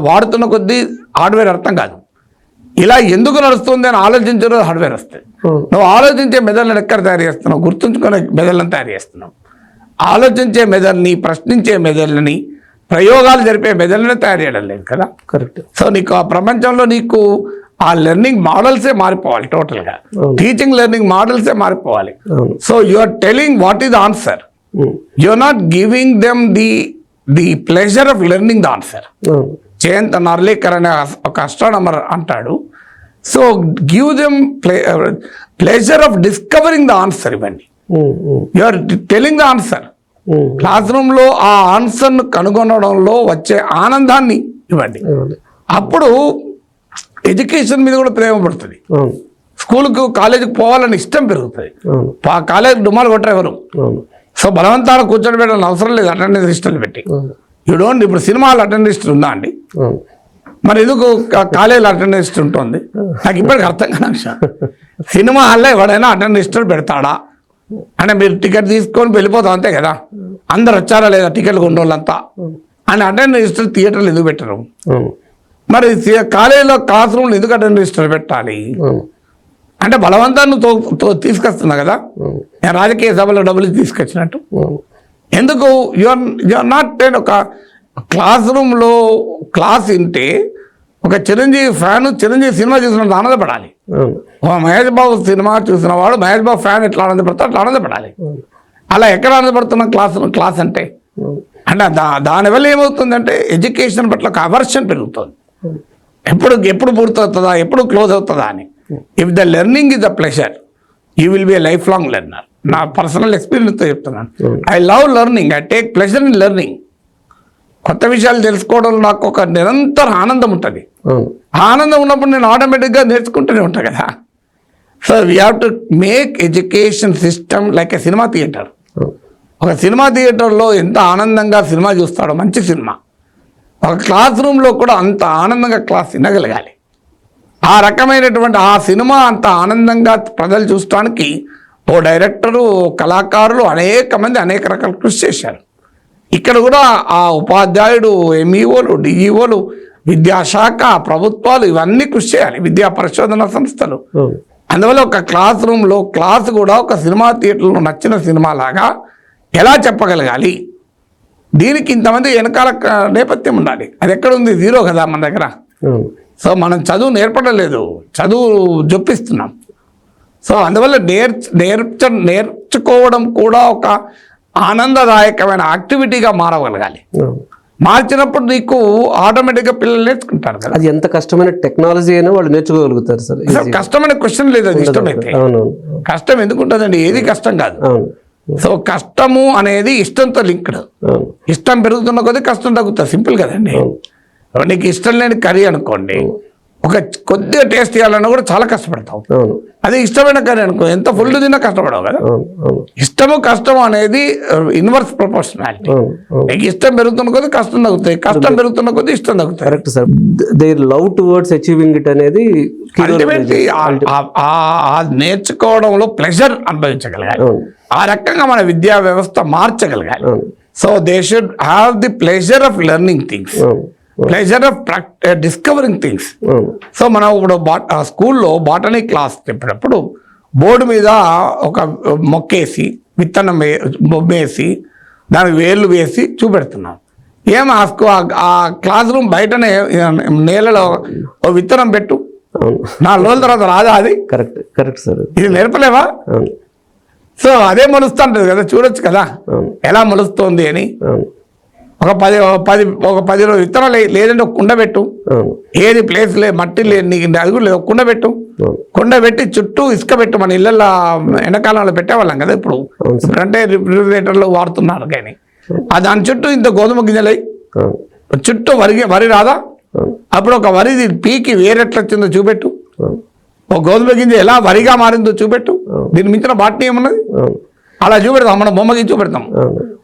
వాడుతున్న కొద్దీ హార్డ్వేర్ అర్థం కాదు, ఇలా ఎందుకు నడుస్తుంది అని ఆలోచించడం హార్డ్వేర్ వస్తుంది. నువ్వు ఆలోచించే మెదళ్ళని ఎక్కడ తయారు చేస్తున్నావు, గుర్తుంచుకునే మెదళ్ళని తయారు చేస్తున్నావు. ఆలోచించే మెదళ్ళని, ప్రశ్నించే మెదళ్ళని, ప్రయోగాలు జరిపే మెదళ్ళని తయారు చేయడం లేదు కదా. కరెక్ట్. సో నీకు ఆ ప్రపంచంలో నీకు ఆ లెర్నింగ్ మోడల్సే మారిపోవాలి, టోటల్గా టీచింగ్ లెర్నింగ్ మోడల్సే మారిపోవాలి. So you are telling what is the answer, you are not giving them the pleasure of learning the answer. Jayant Narlikar అనే ఒక అస్ట్రానమర్ అంటాడు, so give them pleasure of discovering the answer. ఇవ్వండి, you are telling the answer. Class రూమ్లో ఆ ఆన్సర్ను కనుగొనడంలో వచ్చే ఆనందాన్ని ఇవ్వండి. అప్పుడు ఎడ్యుకేషన్ మీద కూడా ప్రేమ పడుతుంది, స్కూల్కు కాలేజీకి పోవాలని ఇష్టం పెరుగుతుంది. కాలేజీ డుమాలు కొట్టరు ఎవరు. సో బలవంతాన కూర్చొని పెట్టాలని అవసరం లేదు, అటెండెన్స్ లిస్టులు పెట్టి. ఇప్పుడు సినిమాలు అటెండెన్స్ లిస్ట్ ఉందా అండి? మరి ఎందుకు కాలేజీలో అటెండెన్స్ లిస్ట్ ఉంటుంది? నాకు ఇప్పటికి అర్థం కాని విషయం. సినిమా హాల్లో ఎవడైనా అటెండెన్స్ లిస్టులు పెడతాడా అంటే మీరు టికెట్ తీసుకొని వెళ్ళిపోతాం అంతే కదా, అందరు వచ్చారా లేదా టికెట్లు కొన్నోళ్ళంతా అని అటెండెన్స్ లిస్టులు థియేటర్లు ఎందుకు పెట్టరు? మరి కాలేజీలో క్లాస్ రూమ్లు ఎందుకు అటెండెన్స్ లిస్టులు పెట్టాలి అంటే బలవంతాన్ని తీసుకొస్తున్నా కదా, నేను రాజకీయ సభలో డబ్బులు తీసుకొచ్చినట్టు. ఎందుకు యువర్ నాట్ ఒక క్లాస్ రూమ్లో క్లాస్ వింటే ఒక చిరంజీవి ఫ్యాన్ చిరంజీవి సినిమా చూసినంత ఆనందపడాలి. మహేష్ బాబు సినిమా చూసిన వాడు మహేష్ బాబు ఫ్యాన్ ఎట్లా ఆనందపడతాడు అట్లా ఆనందపడాలి. అలా ఎక్కడ ఆనందపడుతున్నా క్లాస్ అంటే దానివల్ల ఏమవుతుందంటే ఎడ్యుకేషన్ పట్ల ఒక అవర్షన్ పెరుగుతుంది. ఎప్పుడు పూర్తవుతుందా, ఎప్పుడు క్లోజ్ అవుతుందా అని. If the learning is the pleasure, you will be a life long learner. నా పర్సనల్ ఎక్స్పీరియన్స్తో చెప్తున్నాను. I love learning, I take pleasure in learning. కొత్త విషయాలు తెలుసుకోవడంలో నాకు ఒక నిరంతర ఆనందం ఉంటుంది. ఆనందం ఉన్నప్పుడు నేను ఆటోమేటిక్గా నేర్చుకుంటూనే ఉంటాను కదా. So we have to make education system like a cinema theatre. ఒక సినిమా థియేటర్లో ఎంత ఆనందంగా సినిమా చూస్తాడో, మంచి సినిమా, ఒక క్లాస్ రూమ్లో కూడా అంత ఆనందంగా క్లాస్ వినగలగాలి. ఆ రకమైనటువంటి ఆ సినిమా అంత ఆనందంగా ప్రజలు చూడటానికి ఓ డైరెక్టరు, కళాకారులు అనేక మంది అనేక రకాల కృషి చేశారు. ఇక్కడ కూడా ఆ ఉపాధ్యాయుడు, ఎంఈఓలు, డిఈఓలు, విద్యాశాఖ, ప్రభుత్వాలు ఇవన్నీ కృషి చేయాలి, విద్యా పరిశోధన సంస్థలు. అందువల్ల ఒక క్లాస్ రూమ్లో క్లాస్ కూడా ఒక సినిమా థియేటర్లో నచ్చిన సినిమా లాగా ఎలా చెప్పగలగాలి, దీనికి ఇంతమంది వెనకాల నేపథ్యం ఉండాలి. అది ఎక్కడ ఉంది? జీరో కదా మన దగ్గర. సో మనం చదువు నేర్పడం, చదువు జొప్పిస్తున్నాం. సో అందువల్ల నేర్చుకోవడం కూడా ఒక ఆనందదాయకమైన యాక్టివిటీగా మారగలగాలి. మార్చినప్పుడు నీకు ఆటోమేటిక్గా పిల్లలు నేర్చుకుంటారు కదా. అది ఎంత కష్టమైన టెక్నాలజీ అయినా వాళ్ళు నేర్చుకోగలుగుతారు సార్. కష్టమైన క్వశ్చన్ లేదు, అది ఇష్టమైతే. కష్టం ఎందుకు ఉంటుందండి? ఏది కష్టం కాదు. సో కష్టము అనేది ఇష్టంతో లింక్డ్. ఇష్టం పెరుగుతున్న కొద్దీ కష్టం తగ్గుతుంది, సింపుల్ కదండి. నీకు ఇష్టం లేని కర్రీ అనుకోండి, ఒక కొద్దిగా టేస్ట్ చేయాలన్నా కూడా చాలా కష్టపడతావు. అదే ఇష్టమైన కర్రీ అనుకో, ఎంత ఫుల్ తిన్నా కష్టపడవు కదా. ఇష్టము కష్టము అనేది ఇన్వర్స్ ప్రపోర్షనాలిటీ. నీకు ఇష్టం పెరుగుతున్న కొద్దీ కష్టం తగ్గుతాయి, కష్టం పెరుగుతున్న కొద్దీ ఇష్టం తగ్గుతాయి. Correct sir. Their love towards achieving it అనేది అల్టిమేట్లీ ఆ నేర్చుకోవడంలో ప్లెజర్ అనుభవించగలగాలి. ఆ రకంగా మన విద్యా వ్యవస్థ మార్చగలగాలి. So they should have the pleasure of learning things, pleasure of discovering things. So మనం ఇప్పుడు స్కూల్లో బాటనీ క్లాస్ చెప్పినప్పుడు బోర్డు మీద ఒక మొక్కేసి, విత్తనం బొమ్మేసి, దానికి వేళ్ళు వేసి చూపెడుతున్నాం. ఆ క్లాస్ రూమ్ బయటనే నేలలో ఓ విత్తనం పెట్టు, 4 రోజుల తర్వాత రాదా అది? Correct correct sir. ఇది నేర్పలేవా? సో అదే మొలుస్తుంటది కదా, చూడొచ్చు కదా ఎలా మొలుస్తోంది అని. ఒక 10 రోజులు విత్తనాలు లేదంటే ఒక కుండ పెట్టు, ఏది ప్లేస్ లేదు, మట్టి లేదు, నీకు అది కూడా లేదు, ఒక కుండ పెట్టు, కుండ పెట్టి చుట్టూ ఇసుక పెట్టు. మన ఇళ్ళల్లో ఎండాకాలంలో పెట్టేవాళ్ళం కదా, ఇప్పుడు అంటే రిఫ్రిజిరేటర్లు వాడుతున్నారు. కానీ దాని చుట్టూ ఇంత గోధుమ గింజలై చుట్టూ వరి రాదా? అప్పుడు ఒక వరి పీకి వేరెట్లా వచ్చిందో చూపెట్టు, ఒక గోధుమ గింజ ఎలా వరిగా మారిందో చూపెట్టు. దీని మించిన బాటనీ ఏమన్నది? అలా చూపెడతాం, మనం బొమ్మ గీసి చూపెడతాం.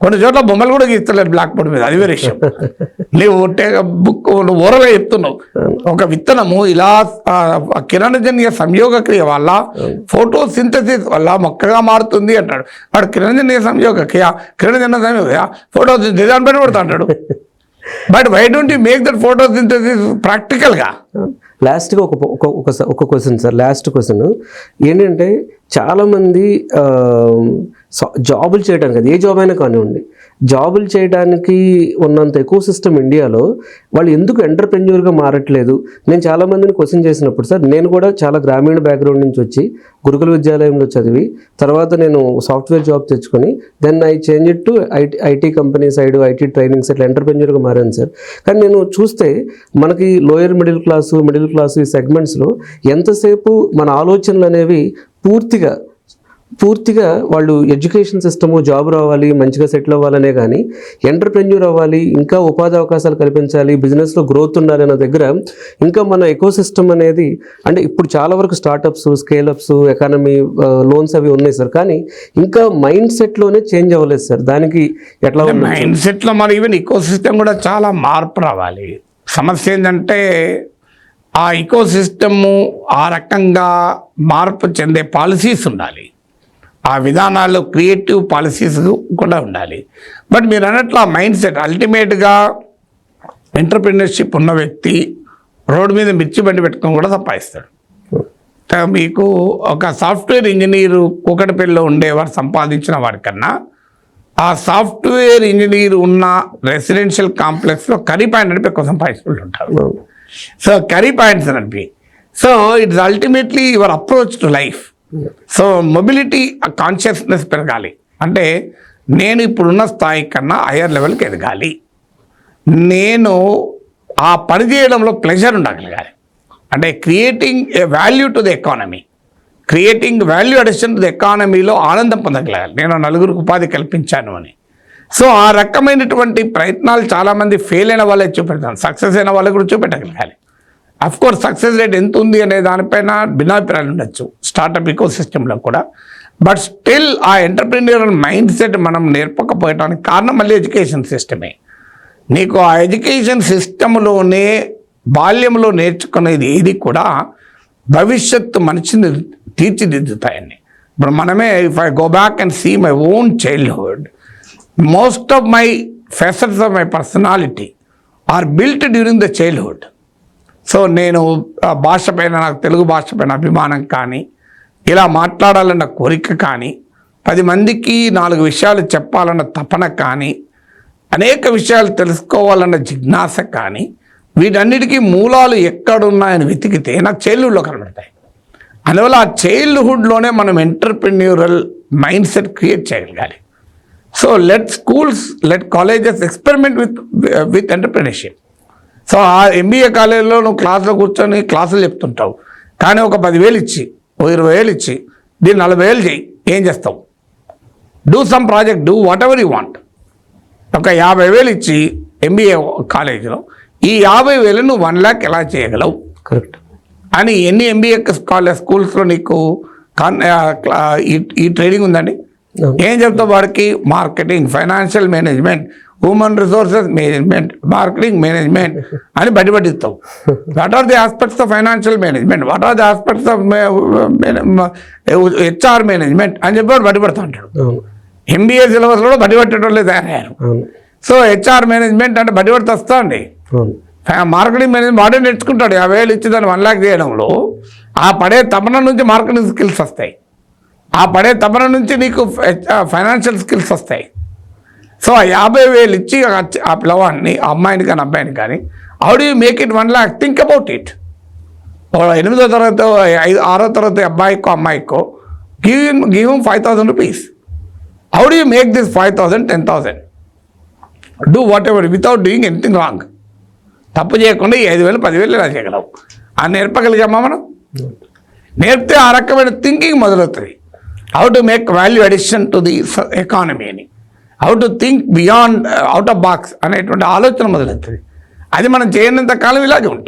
కొన్ని చోట్ల బొమ్మలు కూడా గీస్తలేదు బ్లాక్ బోర్డ్ మీద, అది వేరే విషయం. నువ్వు ఓరగా చెప్తున్నావు. ఒక విత్తనము ఇలా కిరణజన్య సంయోగ క్రియ వల్ల, ఫోటో సింథసిస్ వల్ల మొక్కగా మారుతుంది అంటాడు. వాడు కిరణజన్య సంయోగ క్రియ, ఫోటో డిజైన్ పైన పెడతా అంటాడు. But why don't you make that photosynthesis ప్రాక్టికల్గా? లాస్ట్గా ఒక క్వశ్చన్ సార్, లాస్ట్ క్వశ్చన్ ఏంటంటే చాలామంది జాబులు చేయడానికి, అది ఏ జాబ్ అయినా కానివ్వండి, జాబులు చేయడానికి ఉన్నంత ఎకో సిస్టమ్ ఇండియాలో వాళ్ళు ఎందుకు ఎంటర్ప్రెన్యూర్గా మారట్లేదు? నేను చాలామందిని క్వశ్చన్ చేసినప్పుడు, సార్ నేను కూడా చాలా గ్రామీణ బ్యాక్గ్రౌండ్ నుంచి వచ్చి గురుకుల విద్యాలయంలో చదివి తర్వాత నేను సాఫ్ట్వేర్ జాబ్ తెచ్చుకొని then I change it to IT company side, IT trainings, ఇట్లా ఎంటర్ప్రెన్యూర్గా మారాను సార్. కానీ నేను చూస్తే మనకి లోయర్ మిడిల్ క్లాసు ఈ సెగ్మెంట్స్లో ఎంతసేపు మన ఆలోచనలు అనేవి పూర్తిగా వాళ్ళు ఎడ్యుకేషన్ సిస్టము, జాబ్ రావాలి, మంచిగా సెటిల్ అవ్వాలనే కానీ ఎంటర్ప్రెన్యూర్ అవ్వాలి, ఇంకా ఉపాధి అవకాశాలు కల్పించాలి, బిజినెస్లో గ్రోత్ ఉండాలి అన్న దగ్గర ఇంకా మన ఎకో సిస్టమ్ అనేది, అంటే ఇప్పుడు చాలా వరకు స్టార్టప్స్, స్కేలప్స్, ఎకానమీ, లోన్స్ అవి ఉన్నాయి సార్. కానీ ఇంకా మైండ్ సెట్లోనే చేంజ్ అవ్వలేదు సార్. దానికి ఎట్లా మైండ్ సెట్లో మరి ఈవెన్ ఎకో సిస్టమ్ కూడా చాలా మార్పు రావాలి. సమస్య ఏంటంటే ఆ ఎకో సిస్టము ఆ రకంగా మార్పు చెందే పాలసీస్ ఉండాలి, ఆ విధానాల్లో క్రియేటివ్ పాలసీస్ కూడా ఉండాలి. బట్ మీరు అన్నట్లు ఆ మైండ్ సెట్, అల్టిమేట్గా ఎంటర్ప్రినర్షిప్ ఉన్న వ్యక్తి రోడ్డు మీద మిర్చి బండి పెట్టుకొని కూడా సంపాదిస్తాడు. మీకు ఒక సాఫ్ట్వేర్ ఇంజనీరు కూకటపల్లిలో ఉండేవారు సంపాదించిన వాడికన్నా ఆ సాఫ్ట్వేర్ ఇంజనీర్ ఉన్న రెసిడెన్షియల్ కాంప్లెక్స్లో కర్రీ పాయింట్ నడిపి ఎక్కువ సంపాదించుకుంటూ ఉంటారు. సో కర్రీ పాయింట్స్ నడిపి, so it's ultimately your approach to life. So mobility consciousness పెరగాలి. అంటే నేను ఇప్పుడున్న స్థాయి కన్నా హయ్యర్ లెవెల్కి ఎదగాలి, నేను ఆ పని చేయడంలో ప్లెజర్ ఉండగలగాలి. అంటే creating a value to the economy, creating value addition to the ఎకానమీలో ఆనందం పొందగలగాలి. నేను నలుగురికి ఉపాధి కల్పించాను అని. సో ఆ రకమైనటువంటి ప్రయత్నాలు చాలామంది ఫెయిల్ అయిన వాళ్ళే చూపెడతాను, సక్సెస్ అయిన వాళ్ళకి కూడా చూపెట్టగలగాలి. అఫ్కోర్స్ సక్సెస్ రేట్ ఎంత ఉంది అనే దానిపైన భిన్నాభిప్రాయాలు ఉండొచ్చు స్టార్టప్ ఎకో సిస్టంలో కూడా. బట్ స్టిల్ ఆ ఎంటర్ప్రెన్యూరల్ మైండ్ సెట్ మనం నేర్పకపోయడానికి కారణం మళ్ళీ ఎడ్యుకేషన్ సిస్టమే. నీకు ఆ ఎడ్యుకేషన్ సిస్టంలోనే బాల్యంలో నేర్చుకునేది ఏది కూడా భవిష్యత్తు మనిషిని తీర్చిదిద్దుతాయని. ఇప్పుడు మనమే if I go back and see my own childhood, most of my facets of my personality are built during the childhood. So నేను భాష పైన, నాకు తెలుగు భాష పైన అభిమానం కానీ, ఇలా మాట్లాడాలన్న కోరిక కానీ, 10 మందికి 4 విషయాలు చెప్పాలన్న తపన కానీ, అనేక విషయాలు తెలుసుకోవాలన్న జిజ్ఞాస కానీ, వీటన్నిటికీ మూలాలు ఎక్కడున్నాయని వెతికితే నాకు చైల్డ్హుడ్లో కనబడతాయి. అందువల్ల ఆ చైల్డ్హుడ్లోనే మనం ఎంటర్ప్రెన్యూరల్ మైండ్ సెట్ క్రియేట్ చేయగలగాలి. So let schools, let colleges experiment with entrepreneurship. So ఆ MBA కాలేజీలో నువ్వు క్లాస్లో కూర్చొని క్లాసులు చెప్తుంటావు, కానీ ఒక 10,000 ఇచ్చి, ఓ 20,000 ఇచ్చి, దీన్ని 40,000 చేయి, ఏం చేస్తావు? Do some project, do what ever you want. ఒక 50,000 ఇచ్చి MBA కాలేజీలో ఈ 50,000 నువ్వు 1 lakh ఎలా చేయగలవు? కరెక్ట్. అని ఎన్ని MBA స్కూల్స్లో నీకు ఈ ట్రైనింగ్ ఉందండి? ఏం చెప్తావు వాడికి? Marketing, financial management, human resources management, marketing management అని బట్టిస్తావు. What are the aspects of financial management, what are the aspects of HR management అని చెప్పి వాడు బట్టిపడుతూ ఉంటాడు. MBA సిలబస్లో బట్టిపట్టేటోళ్ళే తయారయ్యారు. సో HR మేనేజ్మెంట్ అంటే బట్టిపడితే వస్తా అండి. మార్కెటింగ్ మేనేజ్మెంట్ వాడే నేర్చుకుంటాడు. 50,000 ఇచ్చి దాన్ని 1 lakh చేయడంలో ఆ పడే తపన నుంచి మార్కెటింగ్ స్కిల్స్ వస్తాయి, ఆ పడే తపన నుంచి నీకు ఫైనాన్షియల్ స్కిల్స్ వస్తాయి. సో ఆ 50,000 ఇచ్చి ఆ పిల్లవాడిని, ఆ అమ్మాయిని కానీ అబ్బాయిని కానీ, how do you make it 1 lakh? Think about it. 8వ తరగతి 6వ తరగతి అబ్బాయికో అమ్మాయికో give 5,000 rupees. How do you make this 5,000, 10,000? Do whatever without doing anything wrong. తప్పు చేయకుండా 5,000, 10,000 ఇలా చేయగలవు. అని నేర్పగలిగామా మనం? నేర్పితే ఆ రకమైన థింకింగ్ మొదలవుతుంది. How to make value addition to the economy అని, how to think beyond, out of box అనేటువంటి ఆలోచన మొదలవుతుంది. అది మనం చేయనంత కాలం ఇలాగే ఉంటాం.